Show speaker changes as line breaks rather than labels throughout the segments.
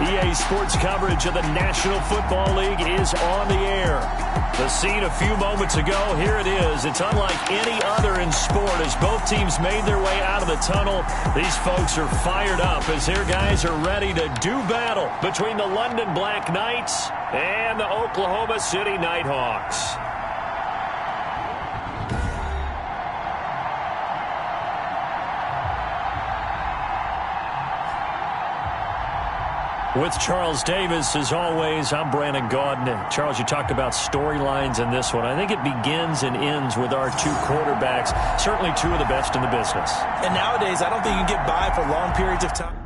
EA Sports coverage of the National Football League is on the air. The scene a few moments ago, here it is. It's unlike any other in sport as both teams made their way out of the tunnel. These folks are fired up as their guys are ready to do battle between the London Black Knights and the Oklahoma City Nighthawks. With Charles Davis, as always, I'm Brandon Gaudin. Charles, you talked about storylines in this one. I think it begins and ends with our two quarterbacks, certainly two of the best in the business.
And nowadays, I don't think you can get by for long periods of time.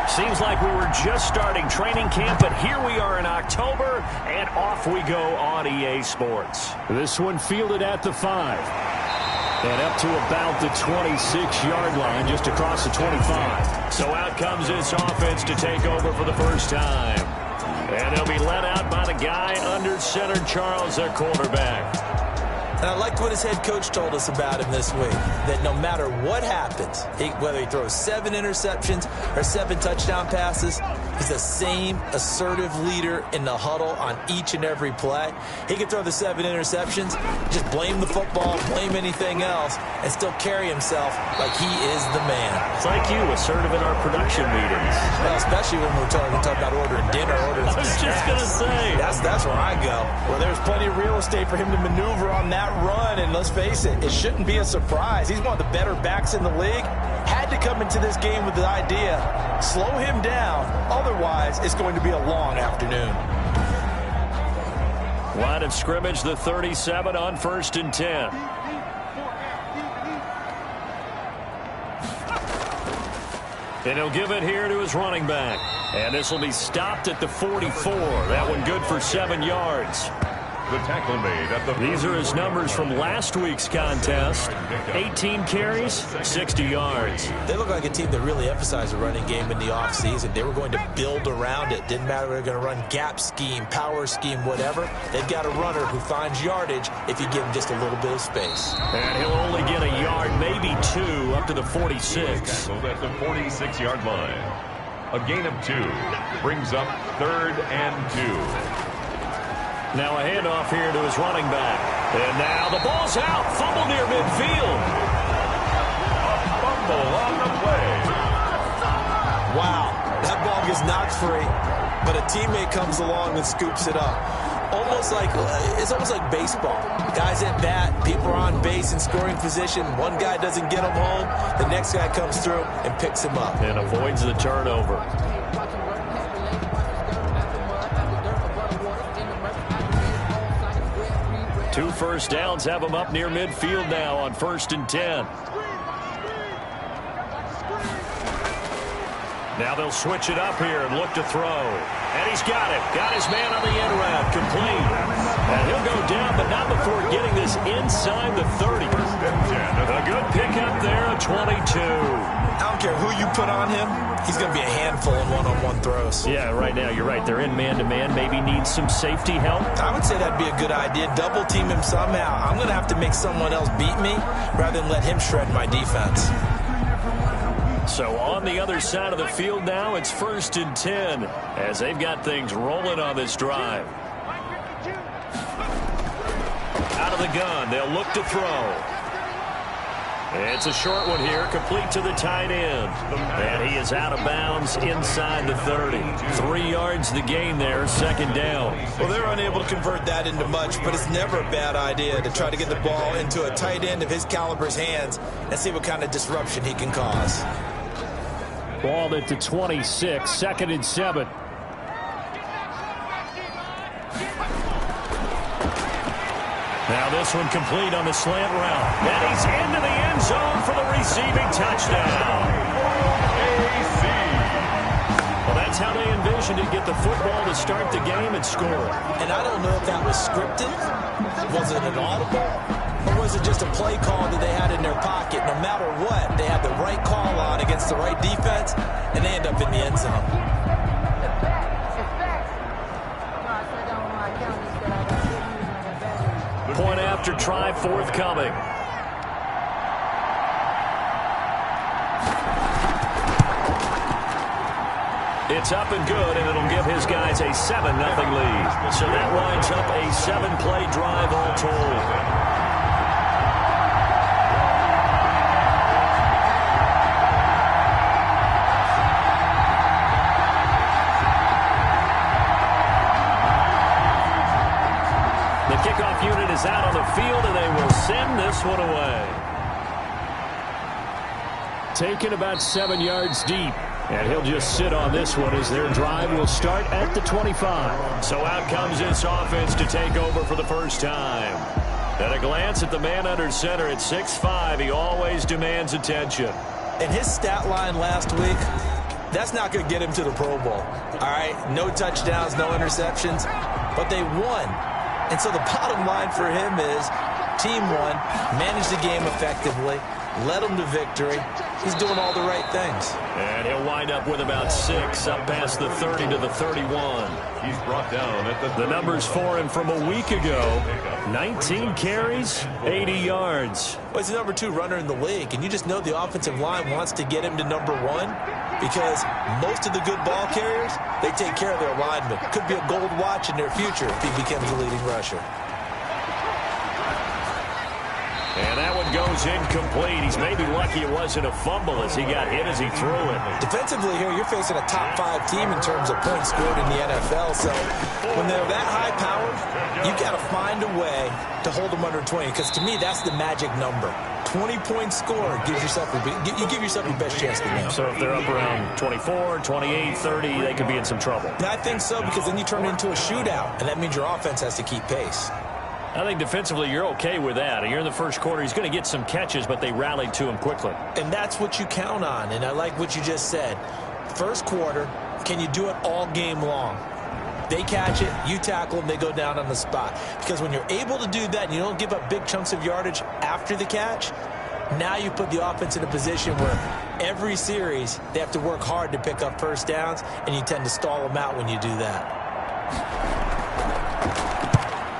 Seems like we were just starting training camp, but here we are in October, and off we go on EA Sports. This one fielded at the 5. And up to about the 26-yard line, just across the 25. So out comes this offense to take over for the first time. And they'll be led out by the guy under center, Charles, their quarterback.
And I liked what his head coach told us about him this week, that no matter what happens, whether he throws 7 interceptions or 7 touchdown passes, he's the same assertive leader in the huddle on each and every play. He can throw the 7 interceptions, just blame the football, blame anything else, and still carry himself like he is the man.
It's like you, assertive in our production meetings.
Well, especially when we're talking about ordering dinner, ordering
I was just going to say.
That's where I go.
Well, there's plenty of real estate for him to maneuver on that run, and let's face it, it shouldn't be a surprise. He's one of the better backs in the league. Had to come into this game with the idea, slow him down, otherwise it's going to be a long afternoon.
Line of scrimmage, the 37 on 1st and 10. And he'll give it here to his running back. And this will be stopped at the 44. That one good for 7 yards.
The tackle made at the...
These are his numbers from last week's contest. 18 carries, 60 yards.
They look like a team that really emphasized the running game in the offseason. They were going to build around it. Didn't matter if they were going to run gap scheme, power scheme, whatever. They've got a runner who finds yardage if you give him just a little bit of space.
And he'll only get a yard, maybe 2, up to the 46.
Tackled at the 46-yard line. A gain of 2 brings up 3rd and 2.
Now a handoff here to his running back. And now the ball's out. Fumble near midfield.
A fumble on the play.
Wow. That ball gets knocked free, but a teammate comes along and scoops it up. It's almost like baseball. Guys at bat, people are on base in scoring position. One guy doesn't get him home. The next guy comes through and picks him up.
And avoids the turnover. 2 first downs have him up near midfield now on 1st and 10. Now they'll switch it up here and look to throw. And he's got it. Got his man on the end route. Complete. And he'll go down, but not before getting this inside the 30. A good pickup there, a 22.
I don't care who you put on him. He's going to be a handful in one-on-one throws.
Yeah, right now, you're right. They're in man-to-man. Maybe needs some safety help.
I would say that'd be a good idea. Double team him somehow. I'm going to have to make someone else beat me rather than let him shred my defense.
So on the other side of the field now, it's 1st and 10 as they've got things rolling on this drive. Out of the gun, they'll look to throw. It's a short one here, complete to the tight end. And he is out of bounds inside the 30. 3 yards the gain there, 2nd down.
Well, they're unable to convert that into much, but it's never a bad idea to try to get the ball into a tight end of his caliber's hands and see what kind of disruption he can cause.
Ball at the 26, 2nd and 7. Now this one complete on the slant route. And he's into the end zone for the receiving touchdown.
AC.
Well, that's how they envisioned it. Get the football to start the game and score.
And I don't know if that was scripted. Was it an audible? Or was it just a play call that they had in their pocket? No matter what, they had the right call on against the right defense, and they end up in the end zone.
Point after try forthcoming. It's up and good, and it'll give his guys a 7-0 lead. So that winds up a 7-play drive all told. Kickoff unit is out on the field, and they will send this one away. Taken about 7 yards deep, and he'll just sit on this one as their drive will start at the 25. So out comes this offense to take over for the first time. At a glance at the man under center at 6'5", he always demands attention.
And his stat line last week, that's not going to get him to the Pro Bowl. All right, no touchdowns, no interceptions, but they won. And so the bottom line for him is team won, managed the game effectively, led them to victory. He's doing all the right things.
And he'll wind up with about 6 up past the 30 to the 31.
He's brought down at
the numbers for him from a week ago. 19 carries, 80 yards.
Well, he's the number 2 runner in the league, and you just know the offensive line wants to get him to number 1 because most of the good ball carriers, they take care of their linemen. Could be a gold watch in their future if he becomes the leading rusher.
And that one goes incomplete. He's maybe lucky it wasn't a fumble as he got hit as he threw it.
Defensively here, you're facing a top 5 team in terms of points scored in the NFL. So when they're that high-powered, you got to find a way to hold them under 20. Because to me, that's the magic number. 20-point score gives yourself you give yourself your best chance to win.
So if they're up around 24, 28, 30, they could be in some trouble.
I think so, because then you turn it into a shootout, and that means your offense has to keep pace.
I think defensively you're okay with that. You're in the first quarter. He's going to get some catches, but they rallied to him quickly.
And that's what you count on, and I like what you just said. First quarter, can you do it all game long? They catch it, you tackle them, they go down on the spot. Because when you're able to do that and you don't give up big chunks of yardage after the catch, now you put the offense in a position where every series they have to work hard to pick up first downs, and you tend to stall them out when you do that.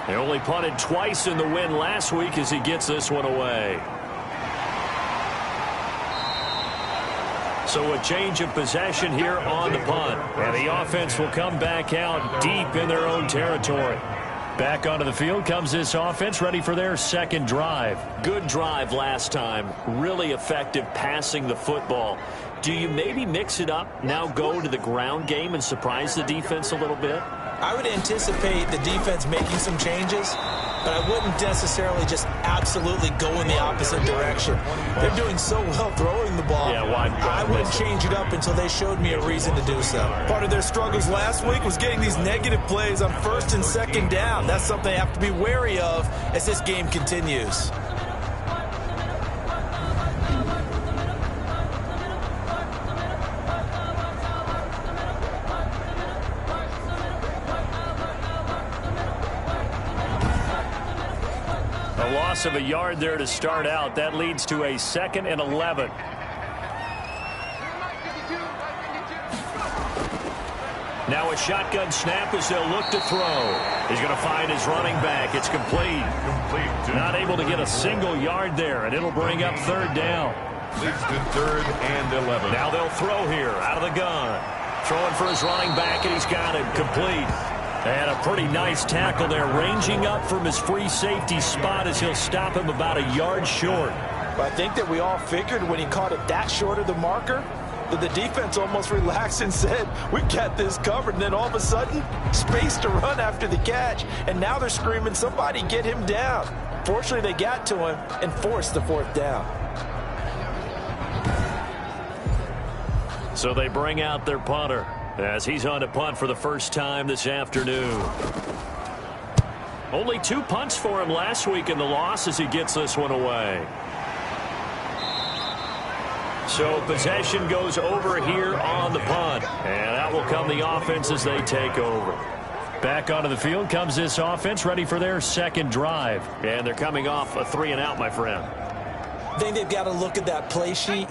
They only punted twice in the win last week as he gets this one away. So a change of possession here on the punt. And the offense will come back out deep in their own territory. Back onto the field comes this offense, ready for their second drive. Good drive last time. Really effective passing the football. Do you maybe mix it up, now go to the ground game and surprise the defense a little bit?
I would anticipate the defense making some changes, but I wouldn't necessarily just absolutely go in the opposite direction. They're doing so well throwing the ball.
Yeah, why
I wouldn't change it up until they showed me a reason to do so. Part of their struggles last week was getting these negative plays on first and second down. That's something they have to be wary of as this game continues.
Loss of a yard there to start out. That leads to a 2nd and 11. Now a shotgun snap as they'll look to throw. He's going to find his running back. It's complete. Not able to get a single yard there, and it'll bring up 3rd down.
Leads to 3rd and 11.
Now they'll throw here out of the gun. Throwing for his running back, and he's got it complete. And a pretty nice tackle there, ranging up from his free safety spot as he'll stop him about a yard short.
But I think that we all figured when he caught it that short of the marker, that the defense almost relaxed and said, we got this covered. And then all of a sudden, space to run after the catch. And now they're screaming, somebody get him down. Fortunately, they got to him and forced the 4th down.
So they bring out their punter as he's on to punt for the first time this afternoon. Only 2 punts for him last week in the loss as he gets this one away. So possession goes over here on the punt. And out will come the offense as they take over. Back onto the field comes this offense, ready for their second drive. And they're coming off a 3-and-out, my friend.
I think they've got to look at that play sheet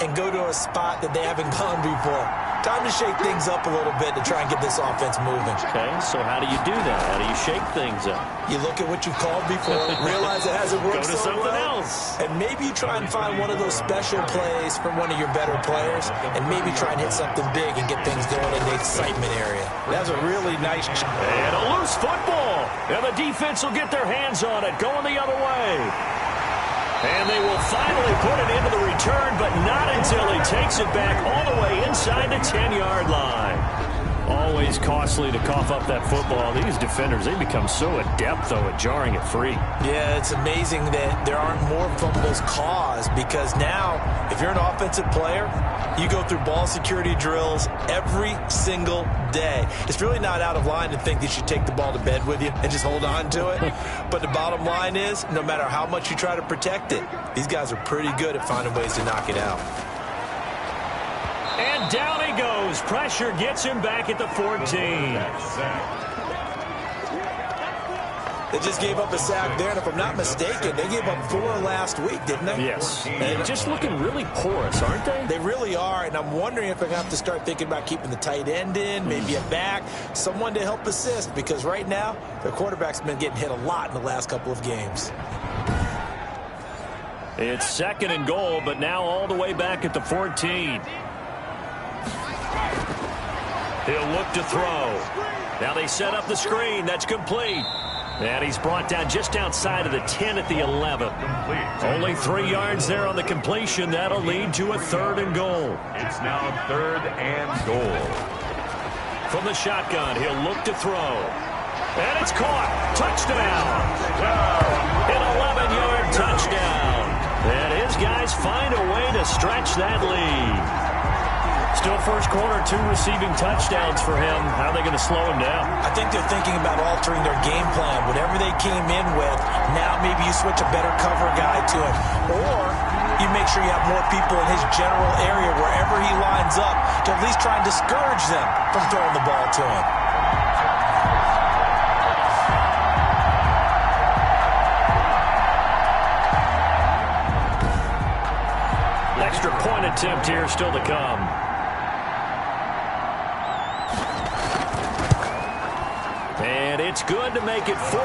and go to a spot that they haven't gone before. Time to shake things up a little bit to try and get this offense moving.
Okay, so how do you do that? How do you shake things up?
You look at what you called before, realize it hasn't worked
Go to
so
something
well,
else.
and maybe you try and find one of those special plays from one of your better players, and maybe try and hit something big and get things going in the excitement area.
That's a really nice...
And a loose football. And the defense will get their hands on it, going the other way. And they will finally put it into the return, but not until he takes it back all the way inside the 10-yard line. Always costly to cough up that football. These defenders, they become so adept, though, at jarring it free.
Yeah, it's amazing that there aren't more fumbles caused, because now, if you're an offensive player, you go through ball security drills every single day. It's really not out of line to think that you should take the ball to bed with you and just hold on to it. But the bottom line is, no matter how much you try to protect it, these guys are pretty good at finding ways to knock it out.
And down he goes. Pressure gets him back at the 14.
They just gave up a sack there, and if I'm not mistaken, they gave up 4 last week, didn't they?
Yes. And just looking really porous, aren't they?
They really are, and I'm wondering if they're going to have to start thinking about keeping the tight end in, maybe a back, someone to help assist, because right now, their quarterback's been getting hit a lot in the last couple of games.
It's 2nd and goal, but now all the way back at the 14. He'll look to throw. Now they set up the screen. That's complete. And he's brought down just outside of the 10 at the 11. Only 3 yards there on the completion. That'll lead to a 3rd and goal.
It's now 3rd and goal.
From the shotgun, he'll look to throw. And it's caught. Touchdown. An 11-yard touchdown. And his guys find a way to stretch that lead. Still first quarter, 2 receiving touchdowns for him. How are they going to slow him down?
I think they're thinking about altering their game plan. Whatever they came in with, now maybe you switch a better cover guy to it. Or you make sure you have more people in his general area wherever he lines up to at least try and discourage them from throwing the ball to him.
Extra point attempt here still to come. And it's good to make it 14-0.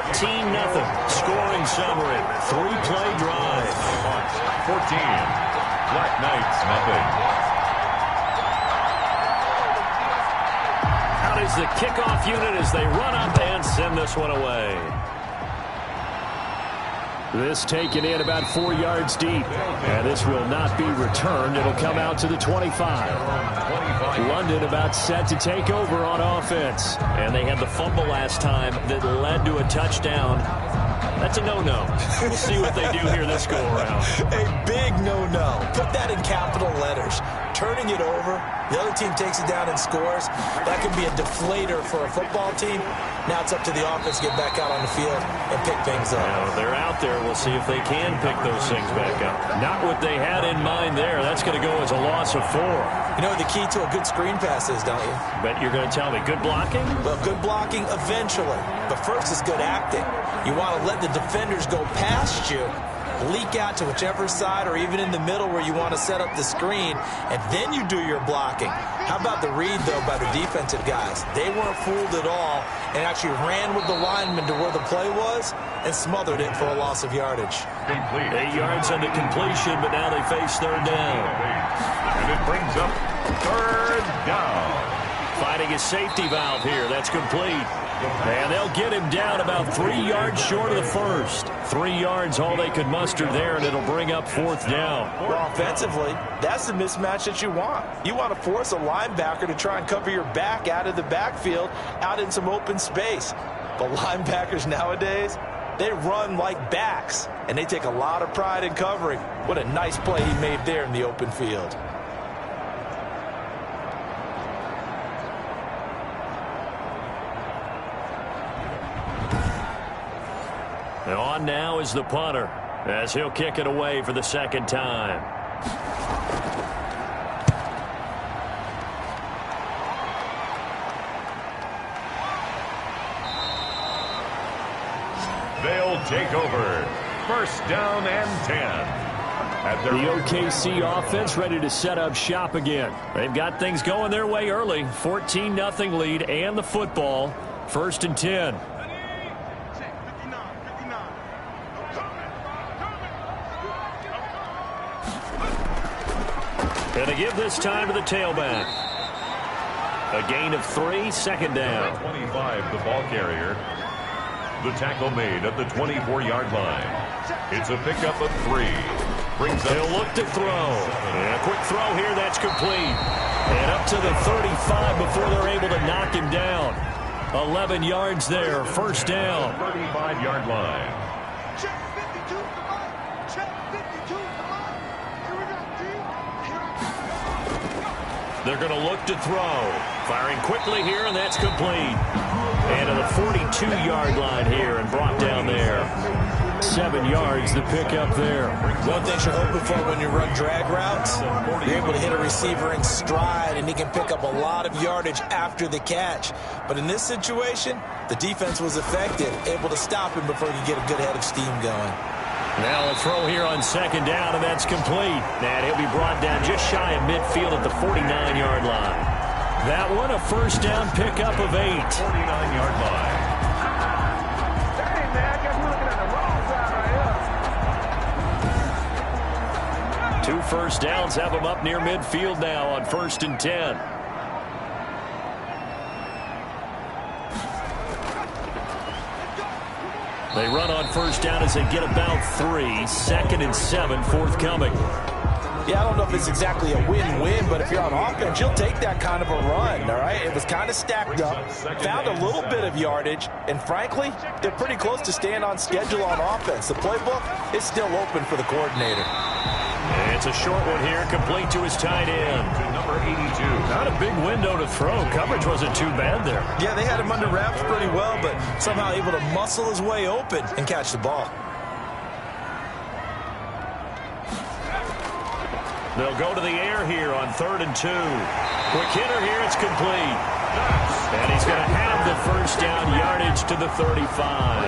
Scoring summary. 3-play drive.
14. Black Knights, nothing.
Out is the kickoff unit as they run up and send this one away. This taken in about 4 yards deep. And this will not be returned. It'll come out to the 25. London about set to take over on offense. And they had the fumble last time that led to a touchdown. That's a no-no. We'll see what they do here this go-around.
A big no-no. Put that in capital letters. Turning it over, the other team takes it down and scores. That could be a deflator for a football team. Now it's up to the offense to get back out on the field and pick things up.
Now, if they're out there, we'll see if they can pick those things back up. Not what they had in mind there. That's going to go as a loss of 4.
You know what the key to a good screen pass is, don't you?
Bet you're going to tell me good blocking?
Well, good blocking eventually. But first is good acting. You want to let the defenders go past you, leak out to whichever side or even in the middle where you want to set up the screen, and then you do your blocking. How about the read, though, by the defensive guys? They weren't fooled at all and actually ran with the lineman to where the play was and smothered it for a loss of yardage.
Complete.
8 yards on the completion, but now they face 3rd down.
And it brings up 3rd down.
Finding his safety valve here. That's complete. And they'll get him down about 3 yards short of the first. 3 yards all they could muster there, and it'll bring up 4th down.
Well, offensively, that's the mismatch that you want. You want to force a linebacker to try and cover your back out of the backfield, out in some open space. But linebackers nowadays, they run like backs, and they take a lot of pride in covering. What a nice play he made there in the open field.
And on now is the punter, as he'll kick it away for the 2nd time.
They'll take over. 1st down and 10.
The OKC offense ready to set up shop again. They've got things going their way early. 14-0 lead and the football. 1st and 10. Going to give this time to the tailback. A gain of 3, 2nd down.
25, the ball carrier. The tackle made at the 24-yard line. It's a pickup of 3. He'll look to throw. And a quick throw here, that's complete. And up to the 35 before they're able to knock him down. 11 yards there, 1st down. 35-yard line. They're going to look to throw. Firing quickly here, and that's complete. And to the 42-yard line here and brought down there. 7 yards, the pickup there.
One thing you're hoping for when you run drag routes, you're able to hit a receiver in stride, and he can pick up a lot of yardage after the catch. But in this situation, the defense was effective, able to stop him before he could get a good head of steam going.
Now a throw here on 2nd down, and that's complete. And he'll be brought down just shy of midfield at the 49-yard line. That one, a 1st down pickup of 8.
49-yard line.
Hey, man, I guess we're looking at the wrong side right here.
2 1st downs have them up near midfield now on 1st and 10. They run on 1st down as they get about 3. 2nd and 7 forthcoming.
Yeah, I don't know if it's exactly a win-win, but if you're on offense, you'll take that kind of a run, all right? It was kind of stacked up, found a little bit of yardage, and frankly, they're pretty close to staying on schedule on offense. The playbook is still open for the coordinator.
And it's a short one here, complete to his tight end.
To number 82.
Not a big window to throw. Coverage wasn't too bad there.
Yeah, they had him under wraps pretty well, but somehow able to muscle his way open and catch the ball.
They'll go to the air here on 3rd and 2. Quick hitter here, it's complete. And he's going to have the 1st down yardage to the 35.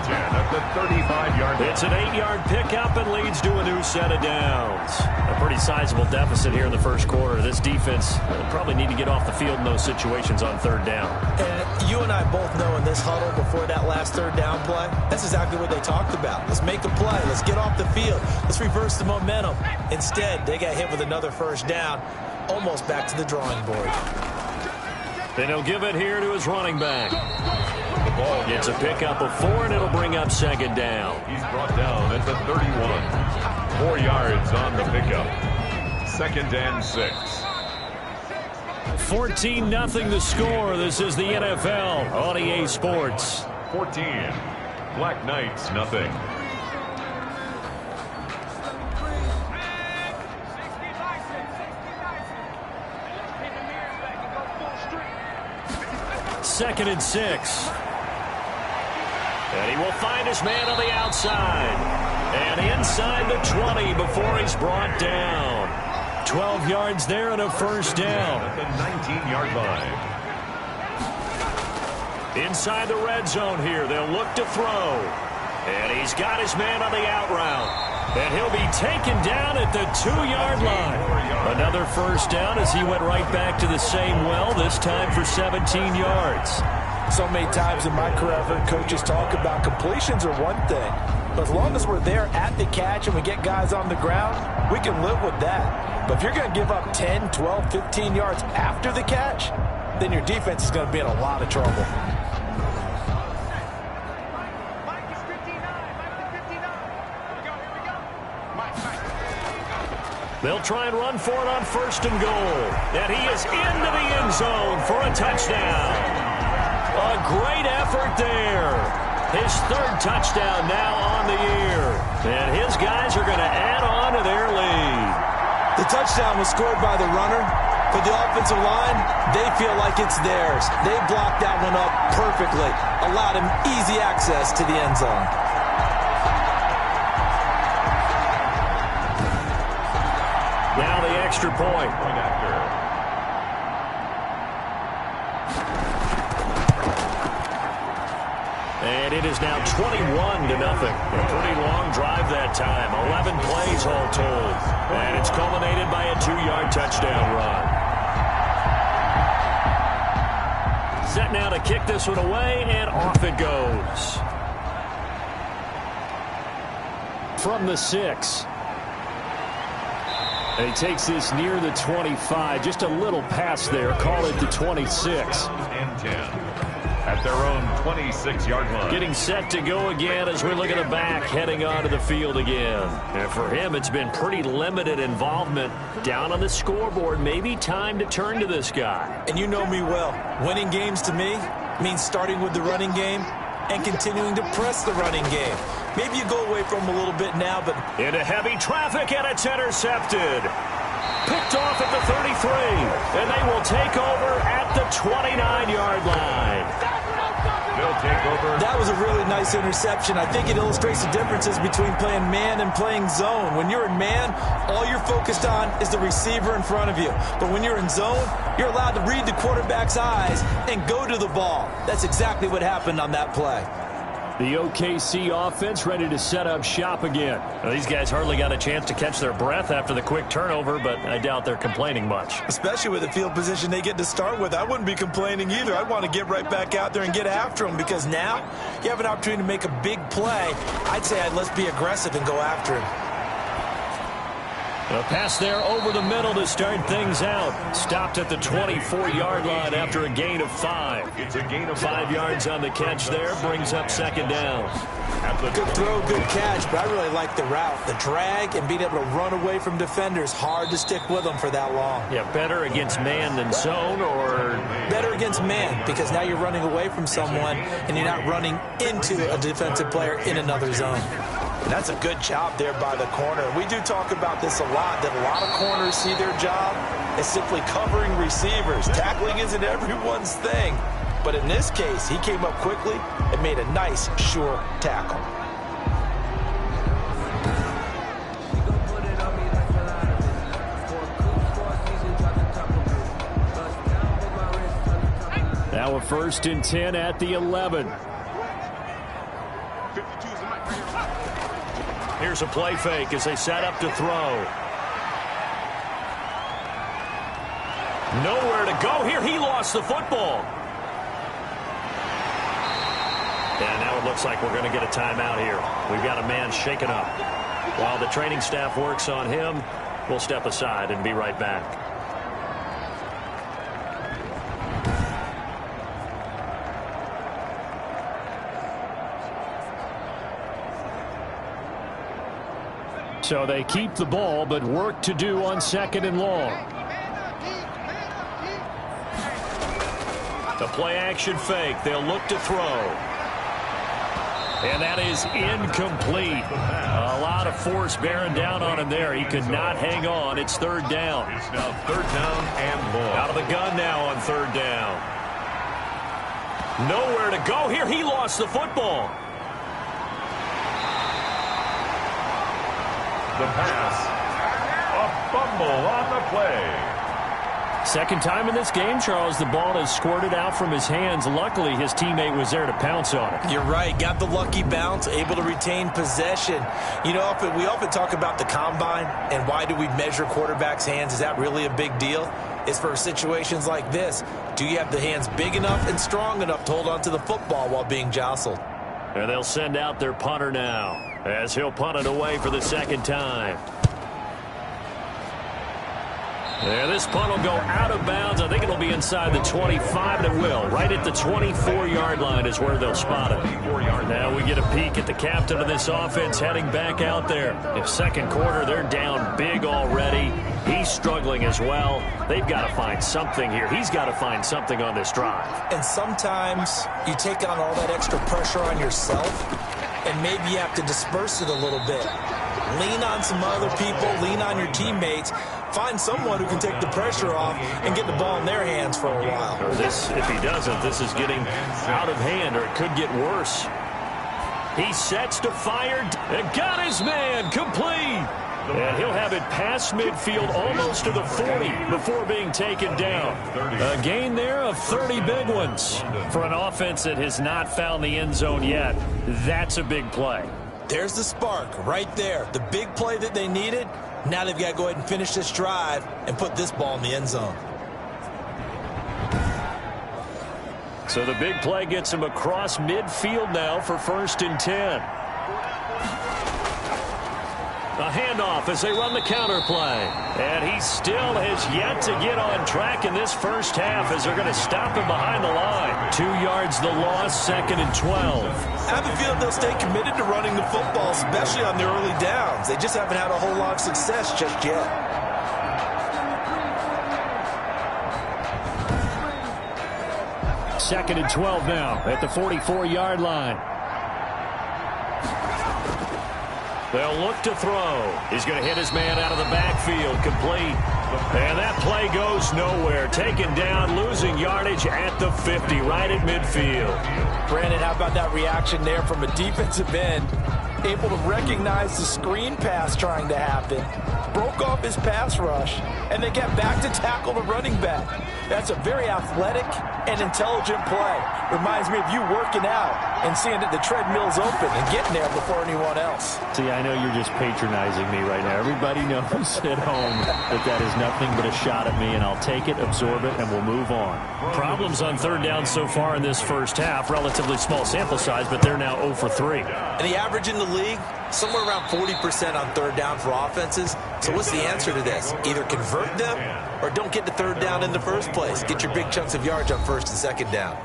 At the 35-yard line.
It's an 8-yard pickup and leads to a new set of downs. A pretty sizable deficit here in the 1st quarter. This defense probably need to get off the field in those situations on 3rd down.
And you and I both know in this huddle before that last 3rd down play, that's exactly what they talked about. Let's make a play. Let's get off the field. Let's reverse the momentum. Instead, they got hit with another 1st down, almost back to the drawing board.
Then he'll give it here to his running back. It's a pickup of 4, and it'll bring up 2nd down.
He's brought down at the 31. 4 yards on the pickup. 2nd and 6.
14-0 the score. This is the NFL on EA Sports.
14. Black Knights, nothing.
Second and 6. And he will find his man on the outside. And inside the 20 before he's brought down. 12 yards there and a 1st down.
At the 19-yard line.
Inside the red zone here. They'll look to throw. And he's got his man on the out route. And he'll be taken down at the 2-yard line. Another 1st down as he went right back to the same well, this time for 17 yards.
So many times in my career, I've heard coaches talk about completions are one thing. But as long as we're there at the catch and we get guys on the ground, we can live with that. But if you're going to give up 10, 12, 15 yards after the catch, then your defense is going to be in a lot of trouble.
They'll try and run for it on 1st and goal. And he is into the end zone for a touchdown. A great effort there. His 3rd touchdown now on the year. And his guys are going to add on to their lead.
The touchdown was scored by the runner. For the offensive line, they feel like it's theirs. They blocked that one up perfectly. Allowed him easy access to the end zone.
Now the extra point. And it is now 21-0. A pretty long drive that time. 11 plays all told. And it's culminated by a 2-yard touchdown run. Set now to kick this one away, and off it goes. From the 6. And he takes this near the 25. Just a little pass there. Call it the 26.
And 10 at their own 26-yard line.
Getting set to go again as we look at the back heading onto the field again. And for him, it's been pretty limited involvement down on the scoreboard. Maybe time to turn to this guy.
And you know me well. Winning games to me means starting with the running game and continuing to press the running game. Maybe you go away from him a little bit now, but...
Into heavy traffic, and it's intercepted. Picked off at the 33, and they will take over at the 29-yard line.
They'll take over.
That was a really nice interception. I think it illustrates the differences between playing man and playing zone. When you're in man, all you're focused on is the receiver in front of you. But when you're in zone, you're allowed to read the quarterback's eyes and go to the ball. That's exactly what happened on that play.
The OKC offense ready to set up shop again. Well, these guys hardly got a chance to catch their breath after the quick turnover, but I doubt they're complaining much.
Especially with the field position they get to start with. I wouldn't be complaining either. I'd want to get right back out there and get after them, because now you have an opportunity to make a big play. I'd say let's be aggressive and go after him.
A pass there over the middle to start things out. Stopped at the 24-yard line after a gain of 5.
It's a gain of
5 yards on the catch there. Brings up second down.
Good throw, good catch, but I really like the route. The drag and being able to run away from defenders. Hard to stick with them for that long.
Yeah, better against man than zone, or...
Better against man, because now you're running away from someone and you're not running into a defensive player in another zone. And that's a good job there by the corner. We do talk about this a lot, that a lot of corners see their job as simply covering receivers. Tackling isn't everyone's thing. But in this case, he came up quickly and made a nice, sure tackle.
Now a 1st and 10 at the 11. Here's a play fake as they set up to throw. Nowhere to go here. He lost the football. And now it looks like we're going to get a timeout here. We've got a man shaken up. While the training staff works on him, we'll step aside and be right back. So they keep the ball, but work to do on 2nd and long. The play action fake. They'll look to throw. And that is incomplete. A lot of force bearing down on him there. He could not hang on. It's 3rd down.
It's now 3rd down and long.
Out of the gun now on 3rd down. Nowhere to go here. He lost the football.
The pass. A fumble on the play.
Second time in this game, Charles, the ball has squirted out from his hands. Luckily, his teammate was there to pounce on it.
You're right. Got the lucky bounce, able to retain possession. You know, we often talk about the combine and why do we measure quarterbacks' hands. Is that really a big deal? It's for situations like this. Do you have the hands big enough and strong enough to hold on to the football while being jostled?
And they'll send out their punter now as he'll punt it away for the 2nd time. And this punt will go out of bounds. I think it'll be inside the 25, and it will. Right at the 24-yard line is where they'll spot it. Now we get a peek at the captain of this offense heading back out there. In 2nd quarter, they're down big already. He's struggling as well. They've got to find something here. He's got to find something on this drive.
And sometimes you take on all that extra pressure on yourself, and maybe you have to disperse it a little bit. Lean on some other people. Lean on your teammates. Find someone who can take the pressure off and get the ball in their hands for a while.
Or this, if he doesn't, this is getting out of hand, or it could get worse. He sets to fire and got his man complete. And he'll have it past midfield almost to the 40 before being taken down. A gain there of 30 big ones. For an offense that has not found the end zone yet, that's a big play.
There's the spark right there. The big play that they needed. Now they've got to go ahead and finish this drive and put this ball in the end zone.
So the big play gets him across midfield now for 1st and 10. A handoff as they run the counter play. And he still has yet to get on track in this first half as they're going to stop him behind the line. 2 yards the loss, 2nd and 12.
I have a feeling they'll stay committed to running the football, especially on their early downs. They just haven't had a whole lot of success just yet.
Second and 12 now at the 44-yard line. They'll look to throw. He's going to hit his man out of the backfield, complete. And that play goes nowhere. Taken down, losing yardage at the 50, right at midfield.
Brandon, how about that reaction there from a defensive end? Able to recognize the screen pass trying to happen. Broke off his pass rush, and then get back to tackle the running back. That's a very athletic and intelligent play. Reminds me of you working out and seeing that the treadmill's open and getting there before anyone else.
See, I know you're just patronizing me right now. Everybody knows at home that that is nothing but a shot at me, and I'll take it, absorb it, and we'll move on. Problems on 3rd down so far in this first half. Relatively small sample size, but they're now 0 for 3.
And the average in the league, somewhere around 40% on 3rd down for offenses. So what's the answer to this? Either convert them or don't get to 3rd down in the first place. Get your big chunks of yards on 1st and 2nd down.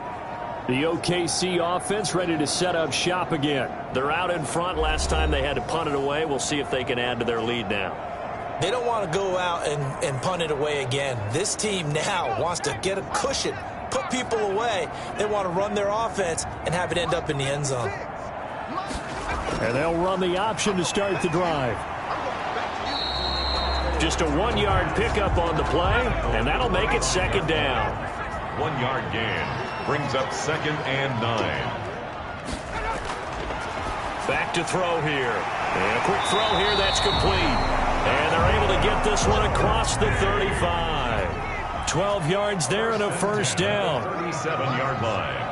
The OKC offense ready to set up shop again. They're out in front. Last time they had to punt it away. We'll see if they can add to their lead now.
They don't want to go out and punt it away again. This team now wants to get a cushion, put people away. They want to run their offense and have it end up in the end zone.
And they'll run the option to start the drive. Just a 1-yard pickup on the play, and that'll make it 2nd down.
1-yard gain brings up 2nd and 9.
Back to throw here. And a quick throw here, that's complete. And they're able to get this one across the 35. 12 yards there and a 1st down.
37-yard line.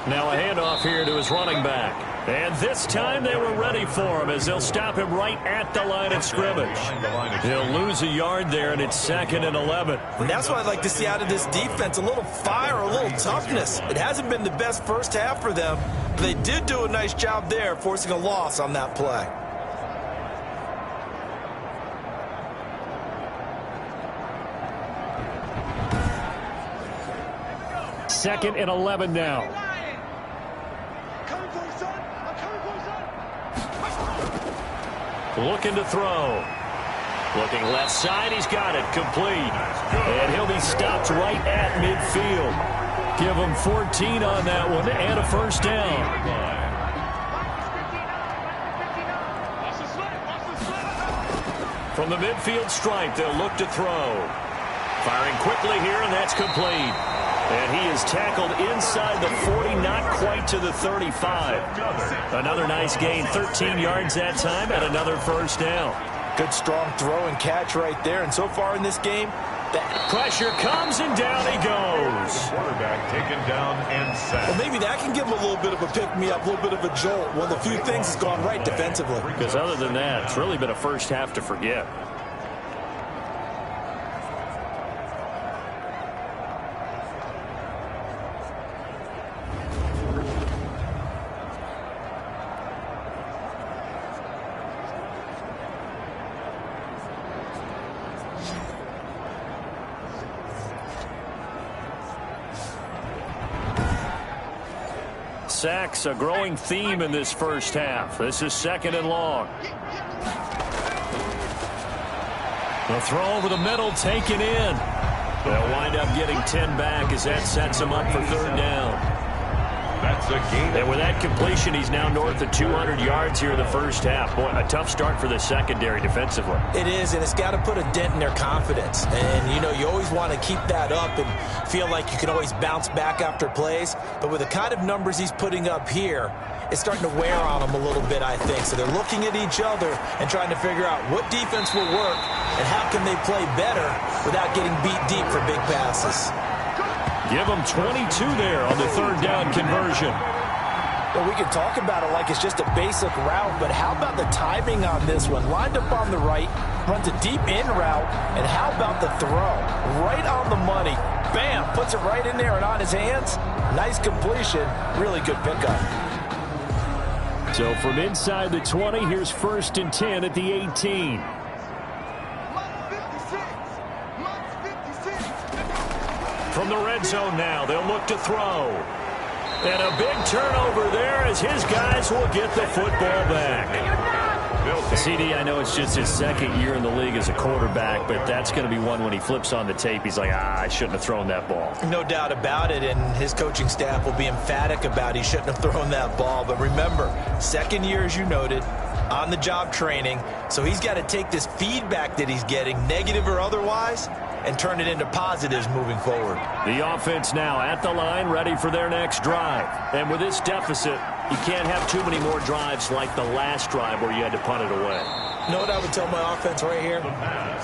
Now a handoff here to his running back. And this time they were ready for him as they'll stop him right at the line of scrimmage. He'll lose a yard there, and it's 2nd and 11.
And that's what I'd like to see out of this defense, a little fire, a little toughness. It hasn't been the best first half for them, but they did do a nice job there forcing a loss on that play.
Second and 11 now. Looking to throw. Looking left side. He's got it. Complete. And he'll be stopped right at midfield. Give him 14 on that one and a 1st down. From the midfield stripe, they'll look to throw. Firing quickly here, and that's complete. And he is tackled inside the 40, not quite to the 35. Another nice gain, 13 yards that time, and another 1st down.
Good strong throw and catch right there. And so far in this game, that
pressure comes, and down he goes.
Quarterback taken down and sacked.
Well, maybe that can give him a little bit of a pick-me-up, a little bit of a jolt. One of the few things that's gone right defensively.
Because other than that, it's really been a first half to forget. Sacks, a growing theme in this first half. This is 2nd and long. The throw over the middle, taken in. They'll wind up getting 10 back as that sets them up for 3rd down.
That It's a gain.
And with that completion, he's now north of 200 yards here in the first half. Boy, a tough start for the secondary defensively.
It is, and it's got to put a dent in their confidence. And, you know, you always want to keep that up and feel like you can always bounce back after plays. But with the kind of numbers he's putting up here, it's starting to wear on them a little bit, I think. So they're looking at each other and trying to figure out what defense will work and how can they play better without getting beat deep for big passes.
Give them 22 there on the third down conversion.
Well, we can talk about it like it's just a basic route, but how about the timing on this one? Lined up on the right, runs a deep in route, and how about the throw? Right on the money. Bam, puts it right in there and on his hands. Nice completion, really good pickup.
So from inside the 20, here's 1st and 10 at the 18. From the red zone now, they'll look to throw. And a big turnover there as his guys will get the football back. CD, I know it's just his second year in the league as a quarterback, but that's going to be one when he flips on the tape. He's like, I shouldn't have thrown that ball.
No doubt about it, and his coaching staff will be emphatic about he shouldn't have thrown that ball. But remember, second year, as you noted, on-the-job training, so he's got to take this feedback that he's getting, negative or otherwise, and turn it into positives moving forward.
The offense now at the line, ready for their next drive. And with this deficit, you can't have too many more drives like the last drive where you had to punt it away.
You know what I would tell my offense right here?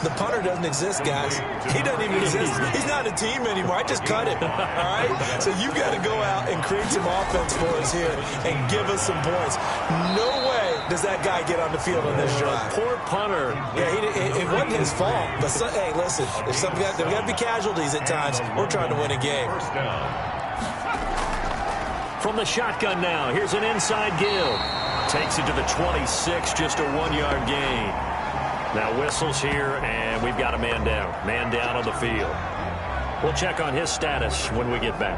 The punter doesn't exist, guys. He doesn't even exist. He's not a team anymore. I just cut him. All right? So you got to go out and create some offense for us here and give us some points. No way does that guy get on the field on this drive.
Poor punter.
Yeah, it wasn't his fault. But, hey, listen, there's got to be casualties at times. We're trying to win a game.
First down.
From the shotgun now, here's an inside give. Takes it to the 26, just a 1-yard gain. Now whistles here, and we've got a man down. Man down on the field. We'll check on his status when we get back.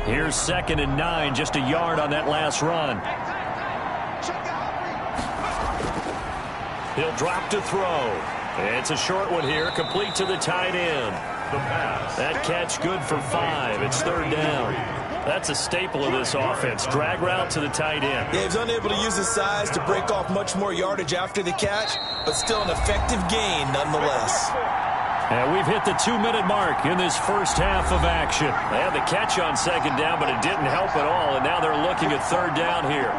Here's 2nd and 9, just a yard on that last run. He'll drop to throw. It's a short one here, complete to the tight end. That catch good for 5. It's 3rd down. That's a staple of this offense. Drag route to the tight end.
Yeah, he's unable to use his size to break off much more yardage after the catch, but still an effective gain nonetheless.
And we've hit the 2-minute mark in this first half of action. They had the catch on 2nd down, but it didn't help at all, and now they're looking at 3rd down here.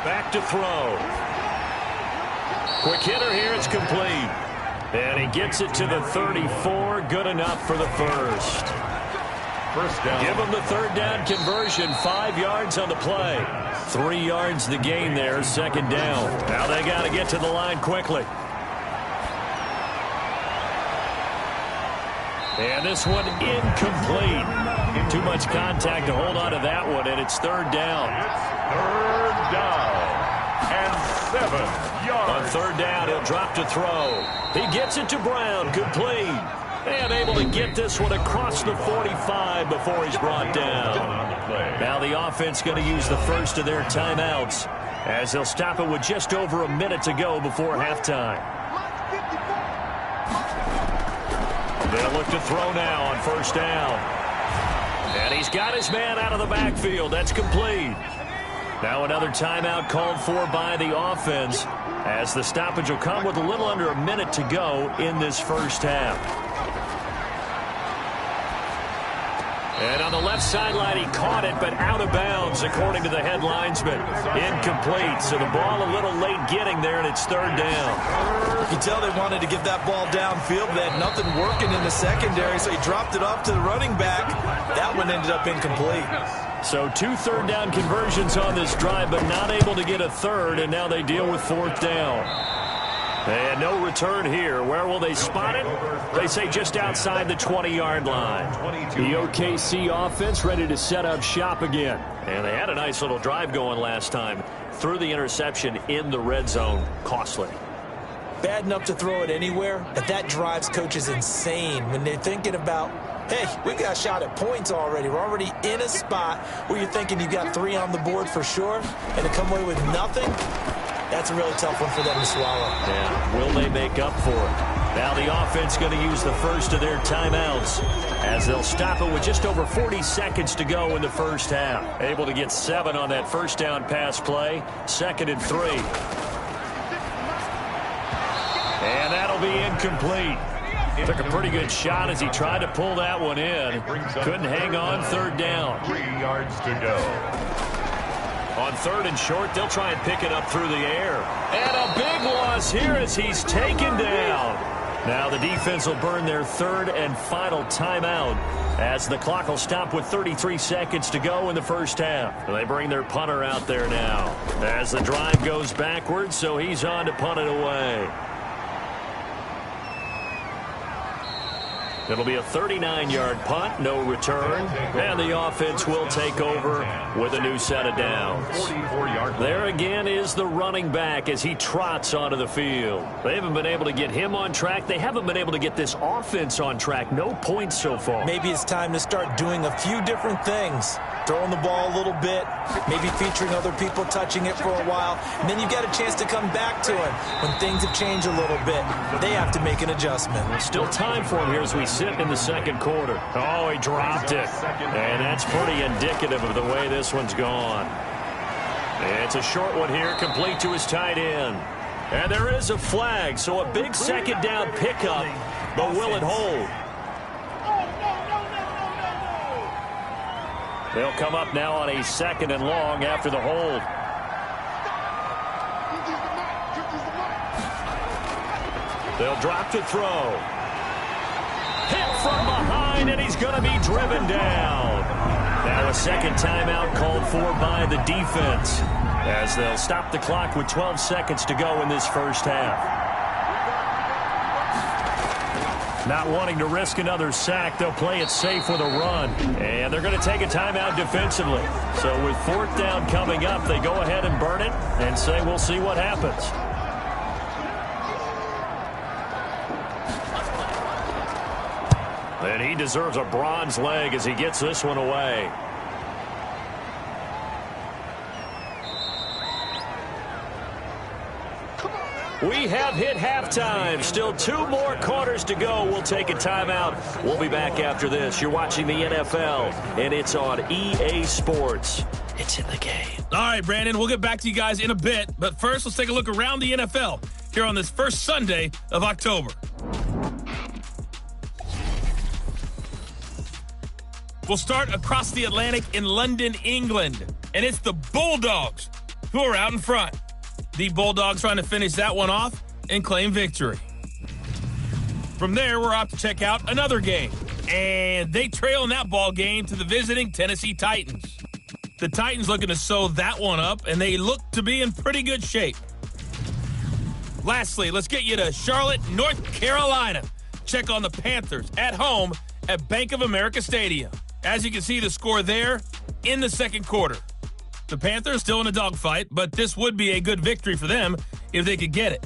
Back to throw. Quick hitter here, it's complete. And he gets it to the 34, good enough for the first.
First down.
Give him the 3rd down conversion, 5 yards on the play. 3 yards the gain there, 2nd down. Now they got to get to the line quickly. And this one incomplete. Too much contact to hold on to that one, and it's 3rd down.
It's 3rd down and 7 yards.
On 3rd down, he'll drop to throw. He gets it to Brown, complete. And able to get this one across the 45 before he's brought down. Now the offense going to use the first of their timeouts as they'll stop it with just over a minute to go before halftime. They'll look to throw now on 1st down. And he's got his man out of the backfield. That's complete. Now another timeout called for by the offense as the stoppage will come with a little under a minute to go in this first half. And on the left sideline, he caught it, but out of bounds, according to the head linesman. Incomplete, so the ball a little late getting there, and it's 3rd down.
You can tell they wanted to get that ball downfield. They had nothing working in the secondary, so he dropped it off to the running back. That one ended up incomplete.
So 2 3rd down conversions on this drive, but not able to get a 3rd, and now they deal with 4th down. And no return here. Where will they spot it? They say just outside the 20-yard line. The OKC offense ready to set up shop again. And they had a nice little drive going last time. Threw the interception in the red zone. Costly.
bad enough to throw it anywhere, but that drives coaches insane when they're thinking about, hey, we got a shot at points already. We're already in a spot where you're thinking you've got 3 on the board for sure, and to come away with nothing, that's a really tough one for them to swallow.
Yeah, will they make up for it? Now the offense going to use the first of their timeouts as they'll stop it with just over 40 seconds to go in the first half. Able to get 7 on that first down pass play. 2nd and 3. And that'll be incomplete. Took a pretty good shot as he tried to pull that one in. Couldn't hang on 3rd down.
3 yards to go.
On 3rd and short, they'll try and pick it up through the air. And a big loss here as he's taken down. Now the defense will burn their 3rd and final timeout as the clock will stop with 33 seconds to go in the first half. They bring their punter out there now as the drive goes backwards, so he's on to punt it away. It'll be a 39-yard punt, no return, and the offense will take over with a new set of downs.
44-yard.
There again is the running back as he trots onto the field. They haven't been able to get him on track. They haven't been able to get this offense on track. No points so far.
Maybe it's time to start doing a few different things. Throwing the ball a little bit, maybe featuring other people touching it for a while, and then you've got a chance to come back to him when things have changed a little bit. They have to make an adjustment.
Still time for him here as we sit in the second quarter. Oh, he dropped it. And that's pretty indicative of the way this one's gone. It's a short one here, complete to his tight end. And there is a flag, so a big second down pickup, but will it hold? They'll come up now on a 2nd and long after the hold. They'll drop to throw. Hit from behind, and he's going to be driven down. Now a second timeout called for by the defense as they'll stop the clock with 12 seconds to go in this first half. Not wanting to risk another sack, they'll play it safe with a run. And they're going to take a timeout defensively. So with 4th down coming up, they go ahead and burn it and say we'll see what happens. And he deserves a bronze leg as he gets this one away. We have hit halftime. Still 2 more quarters to go. We'll take a timeout. We'll be back after this. You're watching the NFL, and it's on EA Sports. It's in the game.
All right, Brandon, we'll get back to you guys in a bit. But first, let's take a look around the NFL here on this first Sunday of October. We'll start across the Atlantic in London, England. And it's the Bulldogs who are out in front. The Bulldogs trying to finish that one off and claim victory. From there, we're off to check out another game. And they trail in that ball game to the visiting Tennessee Titans. The Titans looking to sew that one up, and they look to be in pretty good shape. Lastly, let's get you to Charlotte, North Carolina. Check on the Panthers at home at Bank of America Stadium. As you can see, the score there in the second quarter. The Panthers still in a dogfight, but this would be a good victory for them if they could get it.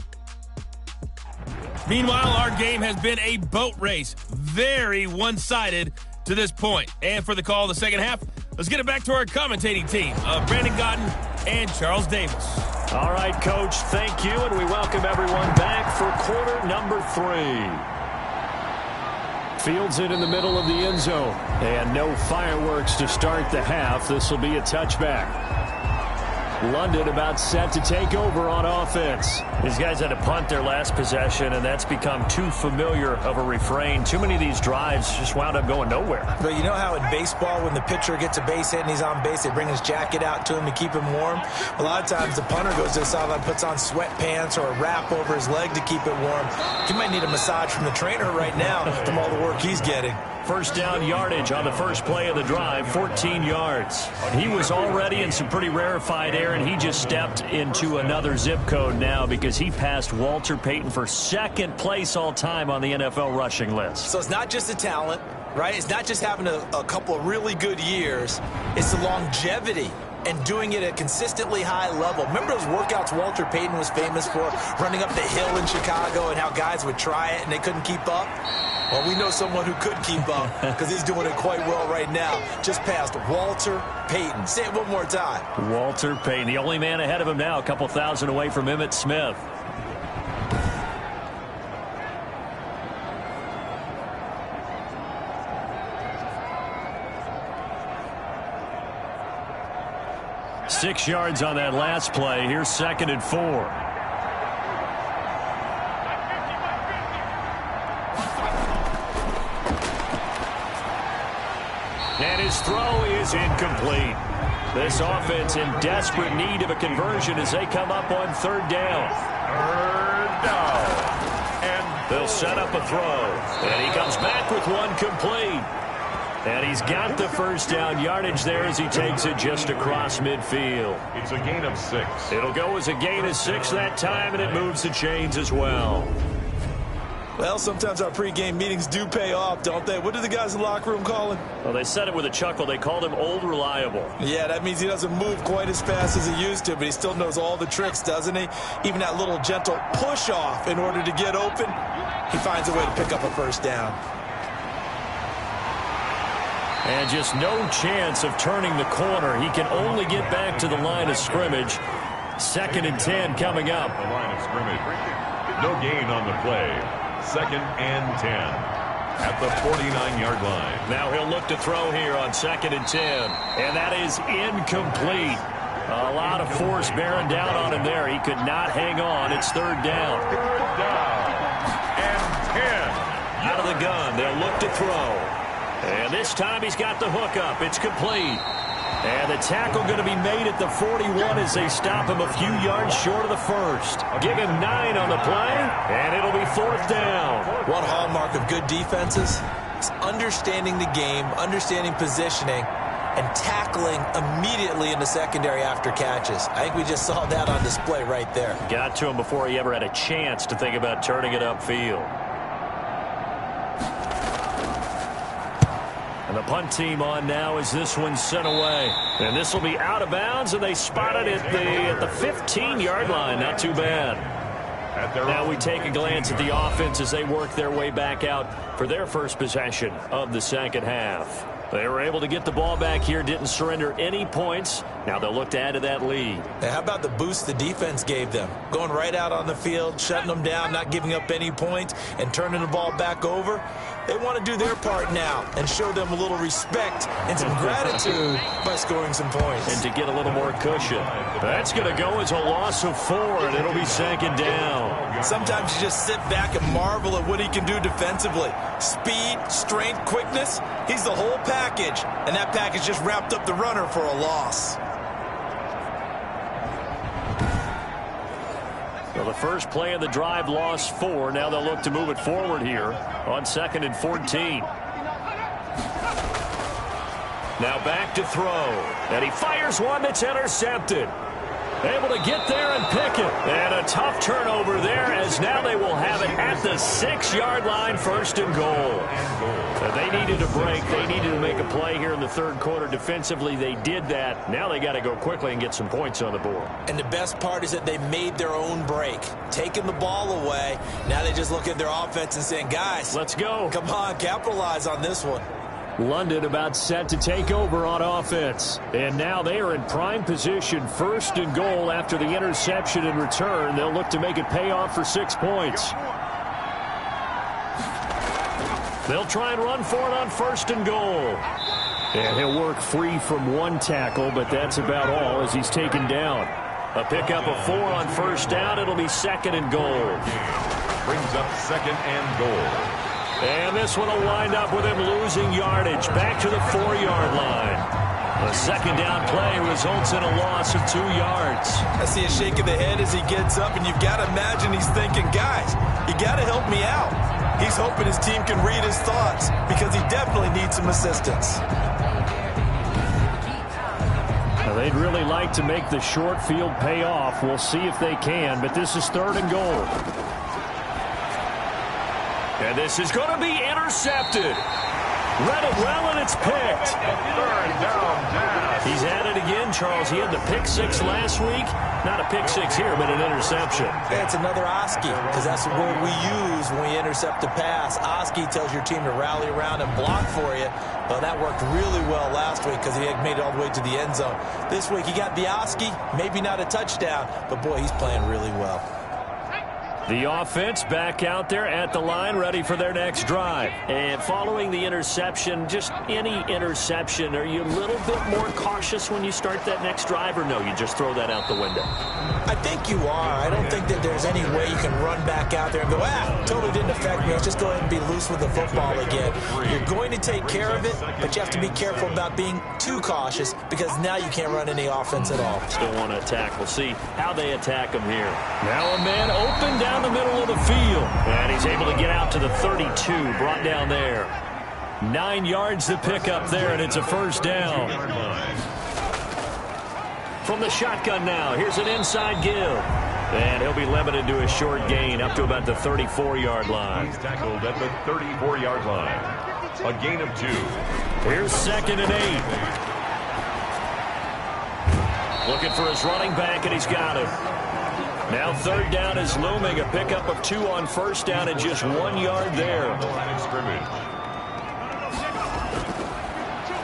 Meanwhile, our game has been a boat race. Very one-sided to this point. And for the call of the second half, let's get it back to our commentating team of Brandon Godden and Charles Davis.
All right, Coach, thank you, and we welcome everyone back for quarter number 3. Fields it in the middle of the end zone. And no fireworks to start the half. This will be a touchback. London about set to take over on offense. These guys had to punt their last possession, and that's become too familiar of a refrain. Too many of these drives just wound up going nowhere.
But you know how in baseball, when the pitcher gets a base hit and he's on base, they bring his jacket out to him to keep him warm? A lot of times the punter goes to the sideline, puts on sweatpants or a wrap over his leg to keep it warm. He might need a massage from the trainer right now from all the work he's getting.
First down yardage on the first play of the drive, 14 yards. He was already in some pretty rarefied air, and he just stepped into another zip code now because he passed Walter Payton for 2nd place all time on the NFL rushing list.
So it's not just the talent, right? It's not just having a couple of really good years. It's the longevity and doing it at a consistently high level. Remember those workouts Walter Payton was famous for, running up the hill in Chicago, and how guys would try it and they couldn't keep up? Well, we know someone who could keep up because he's doing it quite well right now. Just past Walter Payton. Say it one more time.
Walter Payton, the only man ahead of him now, a couple thousand away from Emmitt Smith. Six yards on that last play. Here's 2nd and 4. And his throw is incomplete. This offense in desperate need of a conversion as they come up on 3rd down. 3rd down. And they'll set up a throw. And he comes back with one complete. And he's got the first down yardage there as he takes it just across midfield.
It's a gain of 6.
It'll go as a gain of 6 that time, and it moves the chains as well.
Well, sometimes our pregame meetings do pay off, don't they? What do the guys in the locker room call him?
Well, they said it with a chuckle. They called him Old Reliable.
Yeah, that means he doesn't move quite as fast as he used to, but he still knows all the tricks, doesn't he? Even that little gentle push-off in order to get open, he finds a way to pick up a first down.
And just no chance of turning the corner. He can only get back to the line of scrimmage. 2nd and 10 coming up.
The line of scrimmage. No gain on the play. 2nd and 10 at the 49-yard line.
Now he'll look to throw here on 2nd and 10. And that is incomplete. A lot of force bearing down on him there. He could not hang on. It's 3rd down.
3rd down and 10.
Out of the gun. They'll look to throw. And this time he's got the hook up. It's complete. And the tackle going to be made at the 41 as they stop him a few yards short of the first. Give him 9 on the play, and it'll be 4th down.
One hallmark of good defenses is understanding the game, understanding positioning, and tackling immediately in the secondary after catches. I think we just saw that on display right there.
Got to him before he ever had a chance to think about turning it upfield. And the punt team on now as this one's sent away. And this will be out of bounds, and they spot it at the 15-yard line. Not too bad. Now we take a glance at the offense as they work their way back out for their first possession of the second half. They were able to get the ball back here, didn't surrender any points. Now they'll look to add to that lead.
And how about the boost the defense gave them? Going right out on the field, shutting them down, not giving up any points, and turning the ball back over. They want to do their part now and show them a little respect and some gratitude by scoring some points.
And to get a little more cushion. That's going to go as a loss of 4, and it'll be 2nd down.
Sometimes you just sit back and marvel at what he can do defensively. Speed, strength, quickness, he's the whole package. And that package just wrapped up the runner for a loss.
Well, the first play of the drive lost 4. Now they'll look to move it forward here on 2nd and 14. Now back to throw. And he fires one that's intercepted. Able to get there and pick it. And a tough turnover there as now they will have it at the 6-yard line, 1st and goal. They needed a break. They needed to make a play here in the 3rd quarter. Defensively, they did that. Now they got to go quickly and get some points on the board.
And the best part is that they made their own break. Taking the ball away. Now they just look at their offense and saying, guys,
let's go.
Come on, capitalize on this one.
London about set to take over on offense. And now they are in prime position, 1st and goal after the interception and return. They'll look to make it pay off for 6 points. They'll try and run for it on 1st and goal. And he'll work free from one tackle, but that's about all as he's taken down. A pickup of 4 on 1st down. It'll be 2nd and goal.
Brings up 2nd and goal.
And this one will wind up with him losing yardage back to the 4-yard line. The 2nd down play results in a loss of 2 yards.
I see a shake of the head as he gets up, and you've got to imagine he's thinking, guys, you got to help me out. He's hoping his team can read his thoughts because he definitely needs some assistance.
Now, they'd really like to make the short field pay off. We'll see if they can, but this is 3rd and goal. And this is going to be intercepted. Read it well, and it's picked.
Third down pass.
He's at it again, Charles. He had the pick six last week. Not a pick six here, but an interception.
It's another Oski, because that's the word we use when we intercept a pass. Oski tells your team to rally around and block for you. Well, that worked really well last week because he had made it all the way to the end zone. This week, he got the Oski, maybe not a touchdown, but, boy, he's playing really well.
The offense back out there at the line, ready for their next drive. And following the interception, just any interception, are you a little bit more cautious when you start that next drive, or no, you just throw that out the window?
I think you are. I don't think that there's any way you can run back out there and go, totally didn't affect me. Let's just go ahead and be loose with the football again. You're going to take care of it, but you have to be careful about being too cautious because now you can't run any offense at all.
Still want to attack. We'll see how they attack him here. Now a man open down the middle of the field. And he's able to get out to the 32, brought down there. 9 yards to pick up there, and it's a first down. From the shotgun now, here's an inside give. And he'll be limited to a short gain up to about the 34-yard line.
He's tackled at the 34-yard line. A gain of 2.
Here's 2nd and 8. Looking for his running back, and he's got it. Now 3rd down is looming. A pickup of 2 on 1st down and just 1 yard there.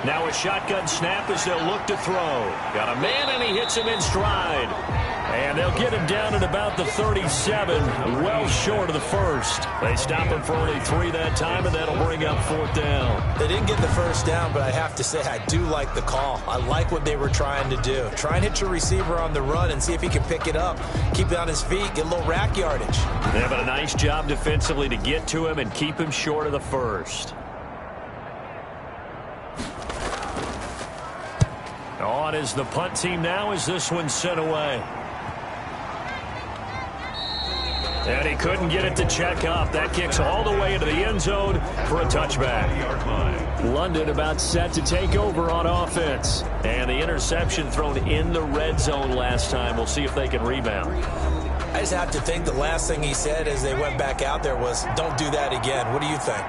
Now a shotgun snap as they'll look to throw. Got a man, and he hits him in stride. And they'll get him down at about the 37, well short of the first. They stop him for only 3 that time, and that'll bring up 4th down.
They didn't get the first down, but I have to say I do like the call. I like what they were trying to do. Try and hit your receiver on the run and see if he can pick it up. Keep it on his feet, get a little rack yardage.
They're having a nice job defensively to get to him and keep him short of the first. On is the punt team now as this one's sent away. And he couldn't get it to check up. That kicks all the way into the end zone for a touchback. London about set to take over on offense. And the interception thrown in the red zone last time. We'll see if they can rebound.
I just have to think the last thing he said as they went back out there was, don't do that again. What do you think?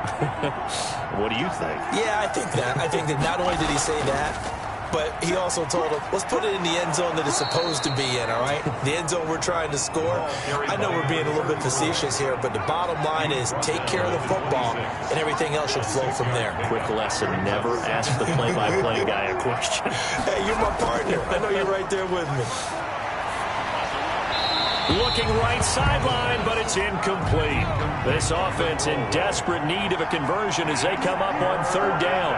What do you think?
Yeah, I think that. I think that not only did he say that, but he also told him, let's put it in the end zone that it's supposed to be in, all right? The end zone we're trying to score. I know we're being a little bit facetious here, but the bottom line is take care of the football, and everything else should flow from there.
Quick lesson, never ask the play-by-play guy a question.
Hey, you're my partner. I know you're right there with me.
Looking right sideline, but it's incomplete. This offense in desperate need of a conversion as they come up on 3rd down.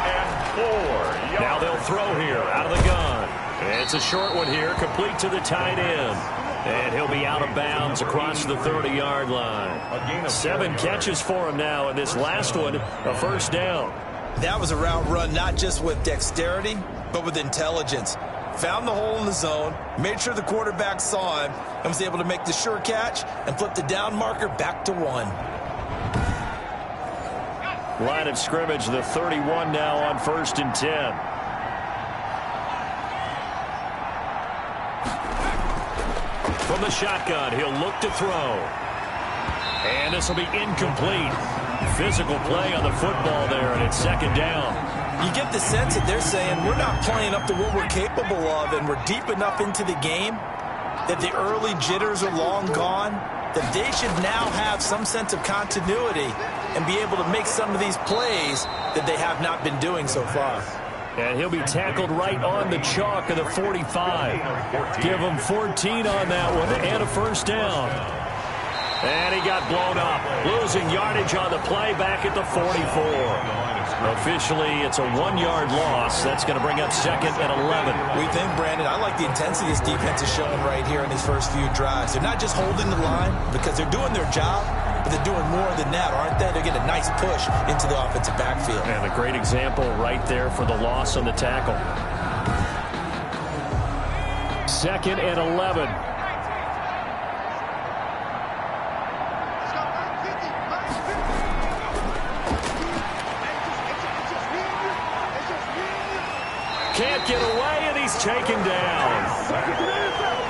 And 4.
Now they'll throw here out of the gun. It's a short one here, complete to the tight end. And he'll be out of bounds across the 30-yard line. 7 catches for him now, and this last one, a first down.
That was a route run not just with dexterity, but with intelligence. Found the hole in the zone, made sure the quarterback saw him, and was able to make the sure catch and flip the down marker back to 1.
Line of scrimmage, the 31 now on 1st and 10. From the shotgun, he'll look to throw. And this will be incomplete. Physical play on the football there, and it's 2nd down.
You get the sense that they're saying we're not playing up to what we're capable of, and we're deep enough into the game that the early jitters are long gone, that they should now have some sense of continuity and be able to make some of these plays that they have not been doing so far.
And he'll be tackled right on the chalk of the 45. Give him 14 on that one and a first down. And he got blown up, losing yardage on the play back at the 44. Officially, it's a 1-yard loss. That's going to bring up 2nd and 11.
We think, Brandon, I like the intensity this defense is showing right here in these first few drives. They're not just holding the line because they're doing their job, but they're doing more than that, aren't they? They're getting a nice push into the offensive backfield.
And a great example right there for the loss on the tackle. 2nd and 11. Can't get away, and he's taken down.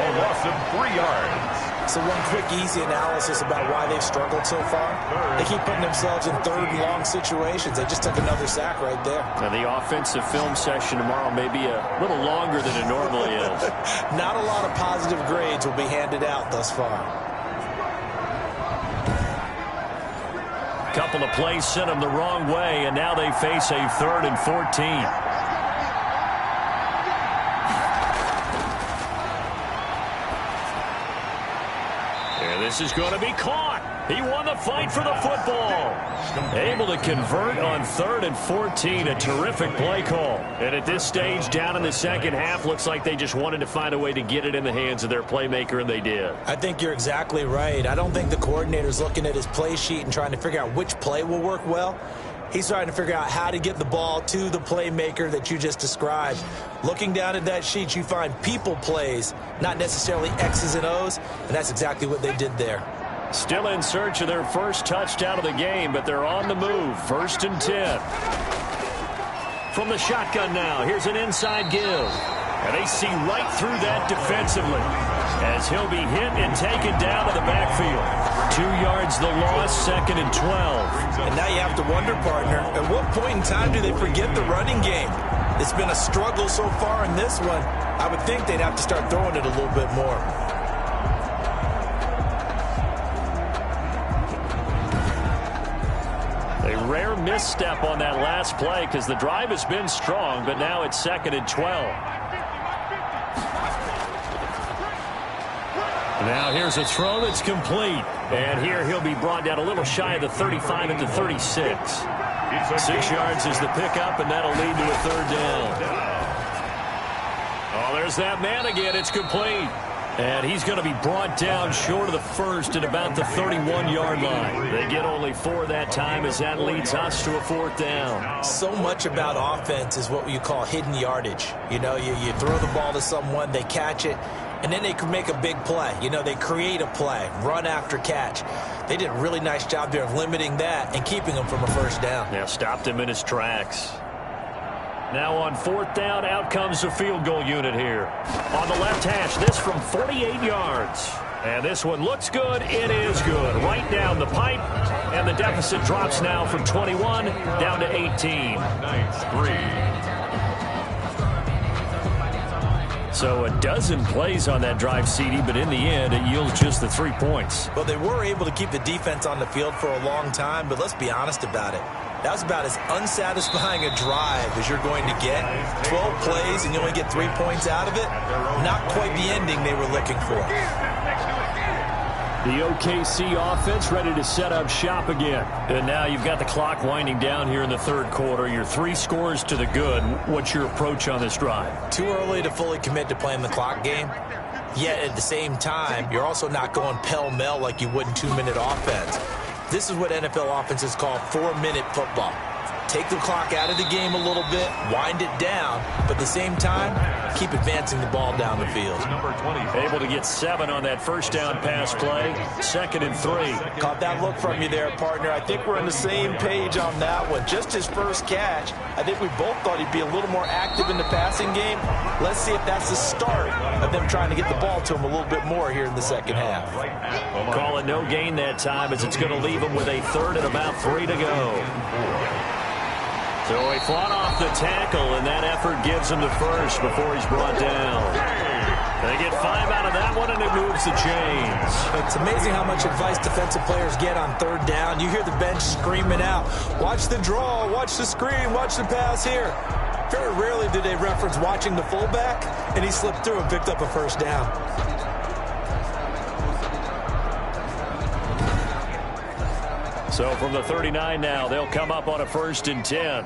A loss of 3 yards.
So one quick, easy analysis about why they've struggled so far. They keep putting themselves in third and long situations. They just took another sack right there.
Now, the offensive film session tomorrow may be a little longer than it normally is.
Not a lot of positive grades will be handed out thus far.
Couple of plays sent them the wrong way, and now they face a 3rd and 14. And this is going to be caught. He won the fight for the football. Able to convert on 3rd and 14. A terrific play call. And at this stage, down in the second half, looks like they just wanted to find a way to get it in the hands of their playmaker, and they did.
I think you're exactly right. I don't think the coordinator's looking at his play sheet and trying to figure out which play will work well. He's trying to figure out how to get the ball to the playmaker that you just described. Looking down at that sheet, you find people plays, not necessarily X's and O's, and that's exactly what they did there.
Still in search of their first touchdown of the game, but they're on the move. 1st and 10. From the shotgun now, here's an inside give. And they see right through that defensively as he'll be hit and taken down to the backfield. 2 yards the loss, 2nd and 12.
And now you have to wonder, partner, at what point in time do they forget the running game? It's been a struggle so far in this one. I would think they'd have to start throwing it a little bit more.
A rare misstep on that last play because the drive has been strong, but now it's 2nd and 12. Now here's a throw that's complete. And here he'll be brought down a little shy of the 35 at the 36. 6 yards is the pickup, and that'll lead to a 3rd down. Oh, there's that man again. It's complete. And he's going to be brought down short of the first at about the 31-yard line. They get only 4 that time as that leads us to a 4th down.
So much about offense is what you call hidden yardage. You know, you throw the ball to someone, they catch it, and then they can make a big play. You know, they create a play, run after catch. They did a really nice job there of limiting that and keeping him from a first down.
Yeah, stopped him in his tracks. Now on 4th down, out comes the field goal unit here. On the left hash, this from 48 yards. And this one looks good. It is good. Right down the pipe. And the deficit drops now from 21 down to 18.
9-3.
So a dozen plays on that drive, CD, but in the end, it yields just the 3 points.
Well, they were able to keep the defense on the field for a long time, but let's be honest about it. That was about as unsatisfying a drive as you're going to get. 12 plays and you only get 3 points out of it. Not quite the ending they were looking for.
The OKC offense ready to set up shop again. And now you've got the clock winding down here in the 3rd quarter. Your 3 scores to the good. What's your approach on this drive?
Too early to fully commit to playing the clock game. Yet at the same time, you're also not going pell-mell like you would in 2-minute offense. This is what NFL offenses call 4-minute football. Take the clock out of the game a little bit, wind it down, but at the same time, keep advancing the ball down the field.
Number 20.
Able to get 7 on that first down pass play. 2nd and 3.
Caught that look from you there, partner. I think we're on the same page on that one. Just his first catch. I think we both thought he'd be a little more active in the passing game. Let's see if that's the start of them trying to get the ball to him a little bit more here in the second half.
Call it no gain that time as it's going to leave him with a 3rd and about 3 to go. So he fought off the tackle, and that effort gives him the first before he's brought down. They get 5 out of that one, and it moves the chains.
It's amazing how much advice defensive players get on 3rd down. You hear the bench screaming out, watch the draw, watch the screen, watch the pass here. Very rarely do they reference watching the fullback, and he slipped through and picked up a first down.
So from the 39 now, they'll come up on a 1st and 10.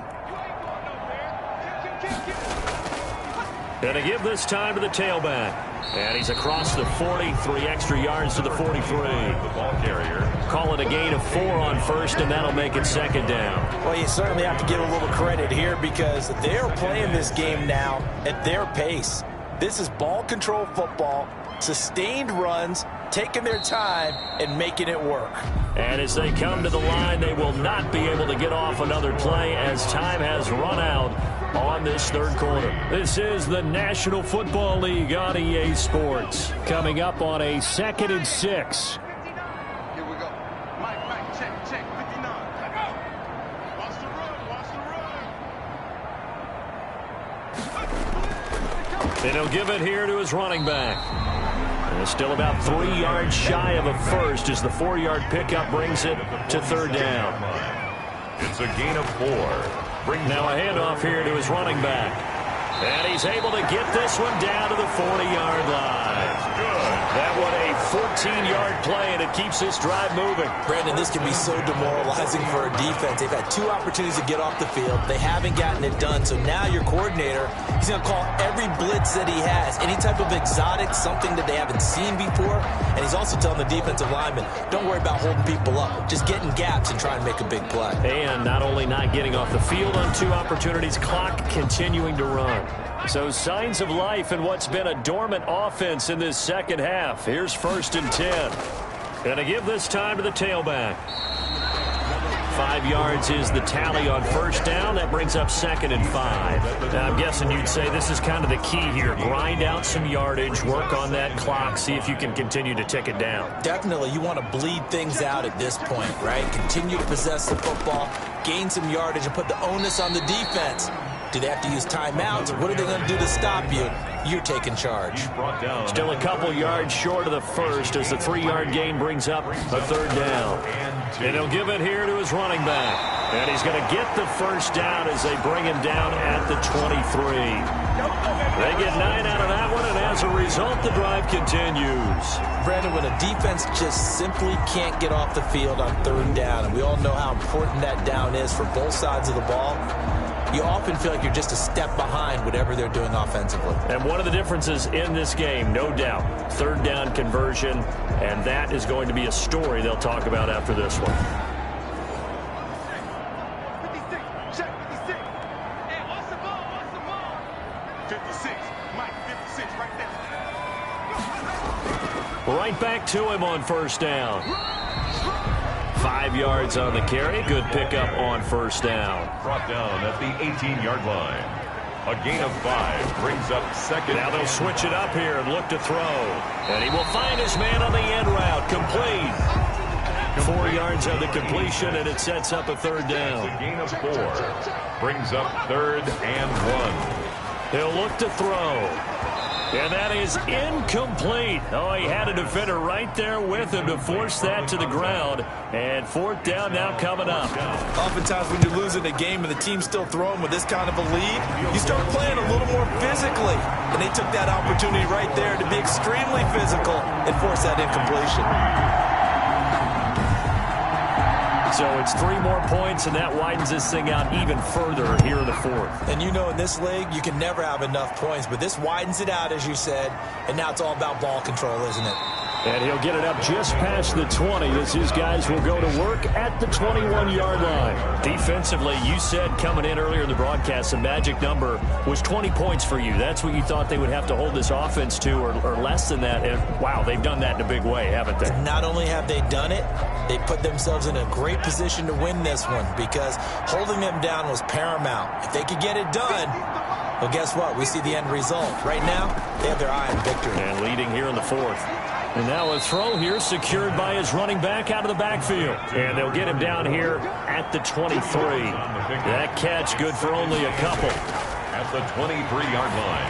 And to give this time to the tailback. And he's across the 40, 3 extra yards to the 43.
The ball carrier.
Call it a gain of 4 on 1st, and that'll make it 2nd down.
Well, you certainly have to give a little credit here because they're playing this game now at their pace. This is ball control football, sustained runs, taking their time and making it work.
And as they come to the line, they will not be able to get off another play as time has run out. on this third quarter. This is the National Football League on EA Sports. Coming up on a 2nd and 6.
Here we go. Mike, check, 59. Watch the run.
And he'll give it here to his running back. And still about 3 yards shy of a first as the 4-yard pickup brings it to 3rd down.
It's a gain of 4.
Now a handoff here to his running back. And he's able to get this one down to the 40-yard line. That one a 14-yard play, and it keeps this drive moving.
Brandon, this can be so demoralizing for a defense. They've had 2 opportunities to get off the field. They haven't gotten it done. So now your coordinator, he's going to call every blitz that he has, any type of exotic, something that they haven't seen before. And he's also telling the defensive lineman, don't worry about holding people up. Just get in gaps and try and make a big play.
And not only not getting off the field on 2 opportunities, clock continuing to run. So signs of life in what's been a dormant offense in this second half. Here's 1st and 10. Going to give this time to the tailback. 5 yards is the tally on 1st down. That brings up 2nd and 5. Now, I'm guessing you'd say this is kind of the key here. Grind out some yardage, work on that clock, see if you can continue to tick it down.
Definitely, you want to bleed things out at this point, right? Continue to possess the football, gain some yardage, and put the onus on the defense. Do they have to use timeouts, or what are they going to do to stop you? You're taking charge.
Still a couple yards short of the first as the 3-yard gain brings up a 3rd down. And he'll give it here to his running back. And he's going to get the 1st down as they bring him down at the 23. They get 9 out of that one, and as a result, the drive continues.
Brandon, when a defense just simply can't get off the field on 3rd down, and we all know how important that down is for both sides of the ball, you often feel like you're just a step behind whatever they're doing offensively.
And one of the differences in this game, no doubt, 3rd down conversion, and that is going to be a story they'll talk about after this one.
56, check 56. Hey, watch the ball, 56, Mike, 56, right there.
Right back to him on 1st down. 5 yards on the carry. Good pickup on 1st down.
Brought down at the 18-yard line. A gain of 5 brings up 2nd.
Now they'll switch it up here and look to throw. And he will find his man on the end route. Complete. 4 yards on the completion, and it sets up a 3rd down.
A gain of 4 brings up 3rd and 1.
He'll look to throw. And that is incomplete. Oh, he had a defender right there with him to force that to the ground. And 4th down now coming up.
Oftentimes when you're losing a game and the team's still throwing with this kind of a lead, you start playing a little more physically. And they took that opportunity right there to be extremely physical and force that incompletion.
So it's 3 more points, and that widens this thing out even further here in the 4th.
And you know, in this league, you can never have enough points, but this widens it out, as you said, and now it's all about ball control, isn't it?
And he'll get it up just past the 20 as his guys will go to work at the 21-yard line. Defensively, you said coming in earlier in the broadcast, the magic number was 20 points for you. That's what you thought they would have to hold this offense to, or less than that. And, wow, they've done that in a big way, haven't they?
Not only have they done it, they put themselves in a great position to win this one because holding them down was paramount. If they could get it done, well, guess what? We see the end result. Right now, they have their eye on victory.
And leading here in the 4th. And now a throw here secured by his running back out of the backfield. And they'll get him down here at the 23. That catch good for only a couple.
At the 23-yard line.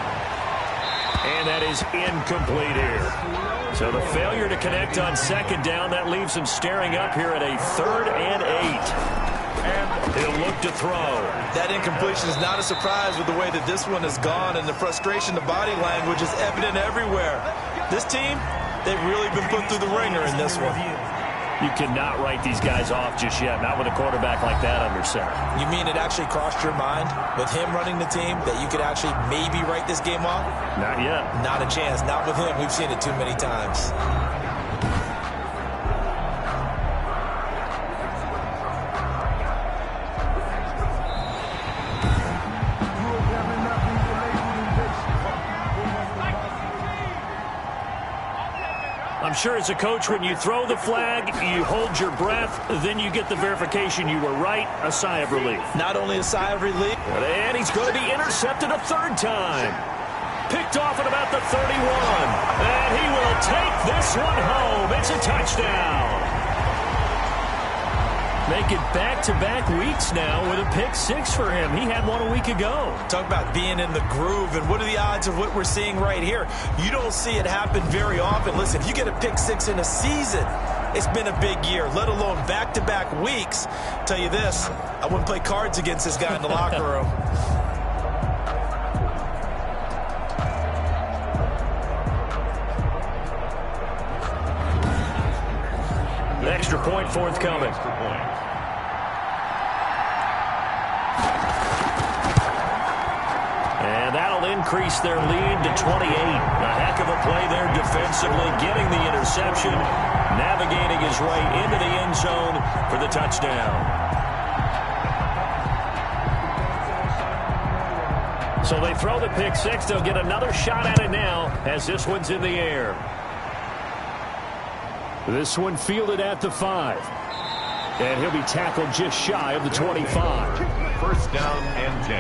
And that is incomplete here. So the failure to connect on 2nd down, that leaves him staring up here at a 3rd and 8. And he'll look to throw.
That incompletion is not a surprise with the way that this one has gone, and the frustration, the body language is evident everywhere. This team, they've really been put through the ringer in this one.
You cannot write these guys off just yet, not with a quarterback like that under center.
You mean it actually crossed your mind with him running the team that you could actually maybe write this game off?
Not yet.
Not a chance. Not with him. We've seen it too many times.
I'm sure as a coach, when you throw the flag, you hold your breath, then you get the verification you were right, a sigh of relief.
Not only a sigh of relief.
And he's going to be intercepted a third time. Picked off at about the 31. And he will take this one home. It's a touchdown. Make it back-to-back weeks now with a pick six for him. He had one a week ago.
Talk about being in the groove, and what are the odds of what we're seeing right here? You don't see it happen very often. Listen, if you get a pick six in a season, it's been a big year, let alone back-to-back weeks. Tell you this, I wouldn't play cards against this guy in the locker room.
An extra point forthcoming. And that'll increase their lead to 28. A heck of a play there defensively, getting the interception, navigating his way into the end zone for the touchdown. So they throw the pick six. They'll get another shot at it now as this one's in the air. This one fielded at the 5. And he'll be tackled just shy of the 25.
First down and 10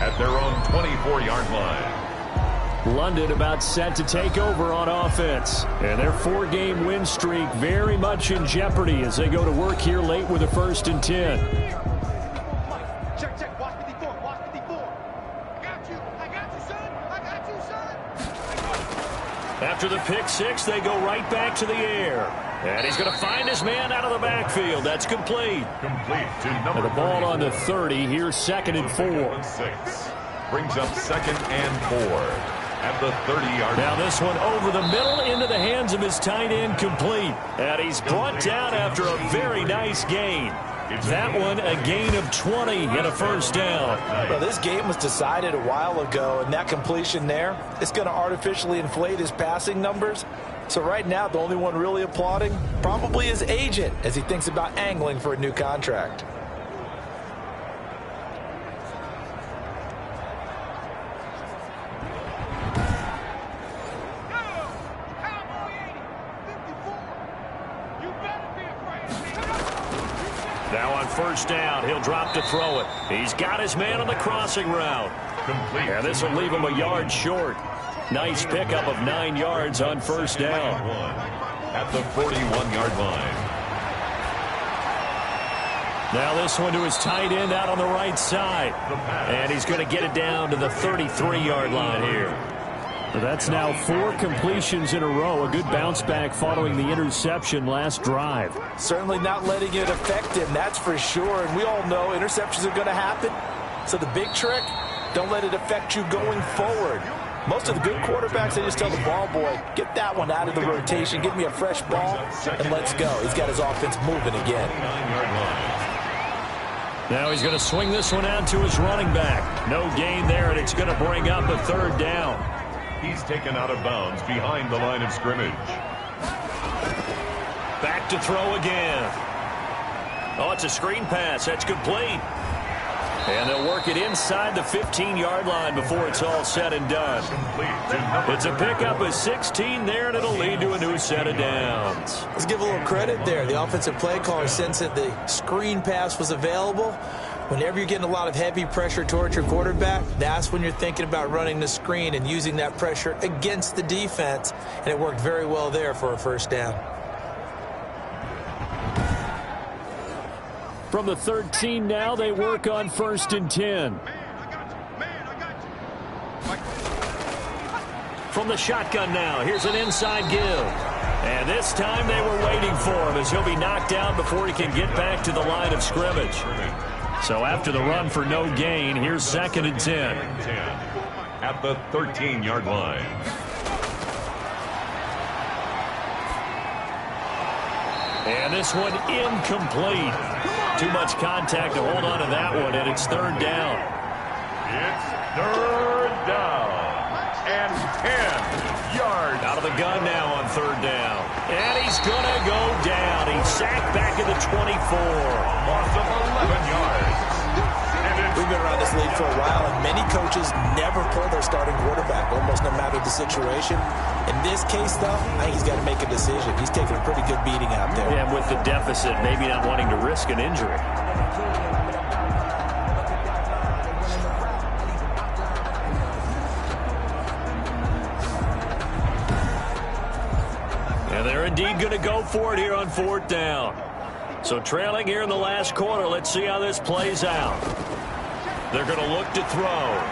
at their own 24-yard line.
London about set to take over on offense. And their 4-game win streak very much in jeopardy as they go to work here late with a 1st and 10.
Check, check. Watch 54. Watch 54. I got you, son. I got you, son.
After the pick six, they go right back to the air. And he's going to find his man out of the backfield. That's complete.
Complete to number
And the ball on the
30.
30. Here's 2nd and 4.
Brings up 2nd and 4 at the 30-yard line.
Now this one over the middle into the hands of his tight end, complete. And he's brought down after a very nice gain. That one a gain of 20 and a 1st down.
Well, this game was decided a while ago, and that completion there, it's going to artificially inflate his passing numbers. So right now, the only one really applauding probably his agent as he thinks about angling for a new contract.
Now on 1st down, he'll drop to throw it. He's got his man on the crossing route.
Complete.
And this will leave him a yard short. Nice pickup of 9 yards on 1st down.
At the 41-yard line.
Now this one to his tight end out on the right side. And he's going to get it down to the 33-yard line here. That's now 4 completions in a row. A good bounce back following the interception last drive.
Certainly not letting it affect him, that's for sure. And we all know interceptions are going to happen. So the big trick, don't let it affect you going forward. Most of the good quarterbacks, they just tell the ball boy, get that one out of the rotation, give me a fresh ball, and let's go. He's got his offense moving again.
Now he's going to swing this one out to his running back. No gain there, and it's going to bring up a 3rd down.
He's taken out of bounds behind the line of scrimmage.
Back to throw again. Oh, it's a screen pass. That's complete. And they'll work it inside the 15-yard line before it's all said and done. It's a pickup of 16 there, and it'll lead to a new set of downs.
Let's give a little credit there. The offensive play caller, since that the screen pass was available, whenever you're getting a lot of heavy pressure towards your quarterback, that's when you're thinking about running the screen and using that pressure against the defense. And it worked very well there for a 1st down.
From the 13 now, they work on 1st and 10. From the shotgun now, here's an inside give. And this time they were waiting for him as he'll be knocked down before he can get back to the line of scrimmage. So after the run for no gain, here's 2nd and 10.
At the 13-yard line.
And this one incomplete. Too much contact to hold on to that one, and it's 3rd down.
It's 3rd down and 10 yards.
Out of the gun now on 3rd down. And he's going to go down. He's sacked back at the 24.
Loss of 11 yards.
We've been around this league for a while, and many coaches never pull their starting quarterback, almost no matter the situation.
In this case, though, I think he's got to make a decision. He's taking a pretty good beating out there.
Yeah, and with the deficit, maybe not wanting to risk an injury. And they're indeed going to go for it here on 4th down. So trailing here in the last quarter. Let's see how this plays out. They're going to look to throw.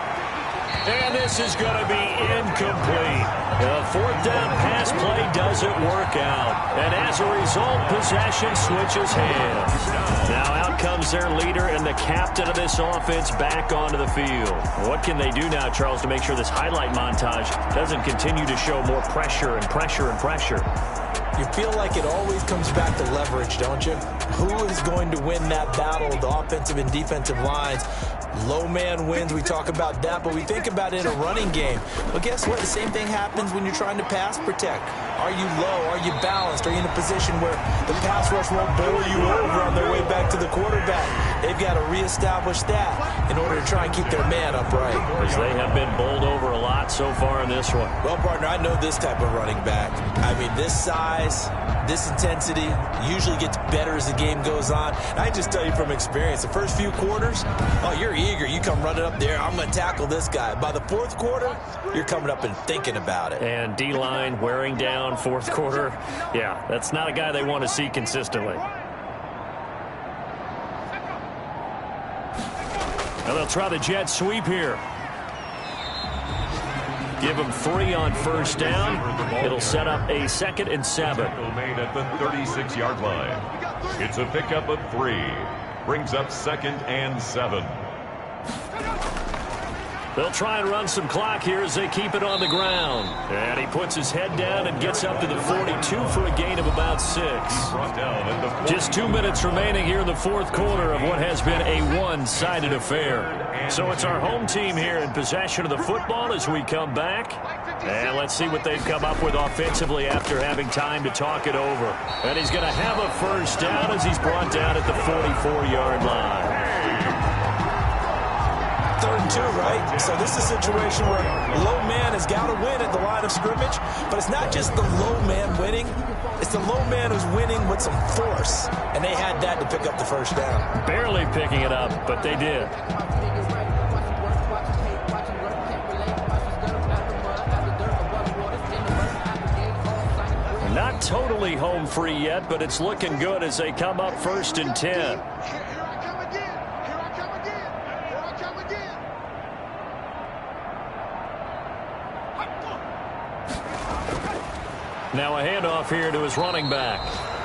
And this is going to be incomplete. The 4th down pass play doesn't work out. And as a result, possession switches hands. Now out comes their leader and the captain of this offense back onto the field. What can they do now, Charles, to make sure this highlight montage doesn't continue to show more pressure and pressure and pressure?
You feel like it always comes back to leverage, don't you? Who is going to win that battle, the offensive and defensive lines? Low man wins, we talk about that, but we think about it in a running game. But guess what? The same thing happens when you're trying to pass protect. Are you low? Are you balanced? Are you in a position where the pass rush won't bowl you over on their way back to the quarterback? They've got to reestablish that in order to try and keep their man upright.
As they have been bowled over a lot so far in this one.
Well, partner, I know this type of running back. I mean, this size, this intensity usually gets better as the game goes on. And I just tell you from experience, the first few quarters, oh, you're eager. You come running up there, I'm going to tackle this guy. By the 4th quarter, you're coming up and thinking about it.
And D-line wearing down 4th quarter. Yeah, that's not a guy they want to see consistently. Now they'll try the jet sweep here. Give them 3 on 1st down. It'll set up a 2nd and 7.
Made at the 36-yard line. It's a pickup of 3. Brings up 2nd and 7.
They'll try and run some clock here as they keep it on the ground. And he puts his head down and gets up to the 42 for a gain of about 6. Just 2 minutes remaining here in the 4th quarter of what has been a one-sided affair. So it's our home team here in possession of the football as we come back. And let's see what they've come up with offensively after having time to talk it over. And he's going to have a 1st down as he's brought down at the 44-yard line.
3rd and 2, right? So this is a situation where low man has got to win at the line of scrimmage, but it's not just the low man winning. It's the low man who's winning with some force, and they had that to pick up the 1st down.
Barely picking it up, but they did. Not totally home free yet, but it's looking good as they come up 1st and 10. Now a handoff here to his running back.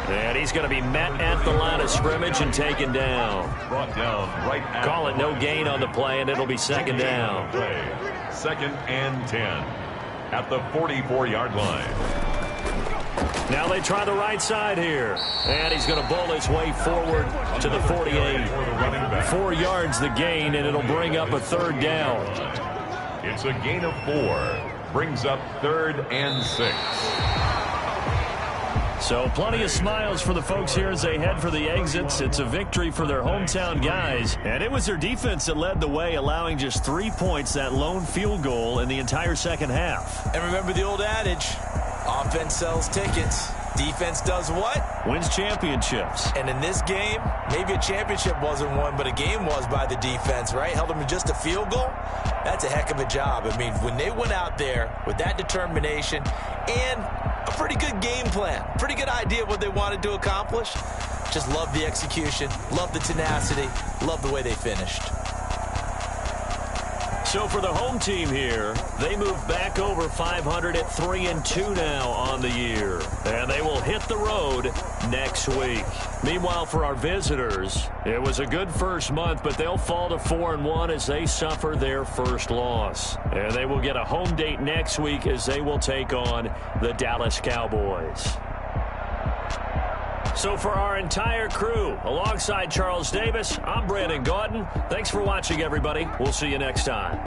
And he's going to be met at the line of scrimmage and taken down.
Brought down right at
Call it no gain on the play, and it'll be 2nd down.
2nd and 10 at the 44-yard line.
Now they try the right side here. And he's going to bowl his way forward to the 48. 4 yards the gain, and it'll bring up a 3rd down.
It's a gain of 4. Brings up 3rd and 6.
So plenty of smiles for the folks here as they head for the exits. It's a victory for their hometown guys. And it was their defense that led the way, allowing just 3 points, that lone field goal in the entire 2nd half.
And remember the old adage, offense sells tickets. Defense does what?
Wins championships.
And in this game, maybe a championship wasn't won, but a game was by the defense, right? Held them to just a field goal. That's a heck of a job. I mean, when they went out there with that determination and a pretty good game plan, pretty good idea of what they wanted to accomplish, just love the execution, love the tenacity, love the way they finished.
So for the home team here, they move back over 500 at 3-2 now on the year. And they will hit the road next week. Meanwhile, for our visitors, it was a good first month, but they'll fall to 4-1 as they suffer their first loss. And they will get a home date next week as they will take on the Dallas Cowboys. So for our entire crew, alongside Charles Davis, I'm Brandon Gautin. Thanks for watching, everybody. We'll see you next time.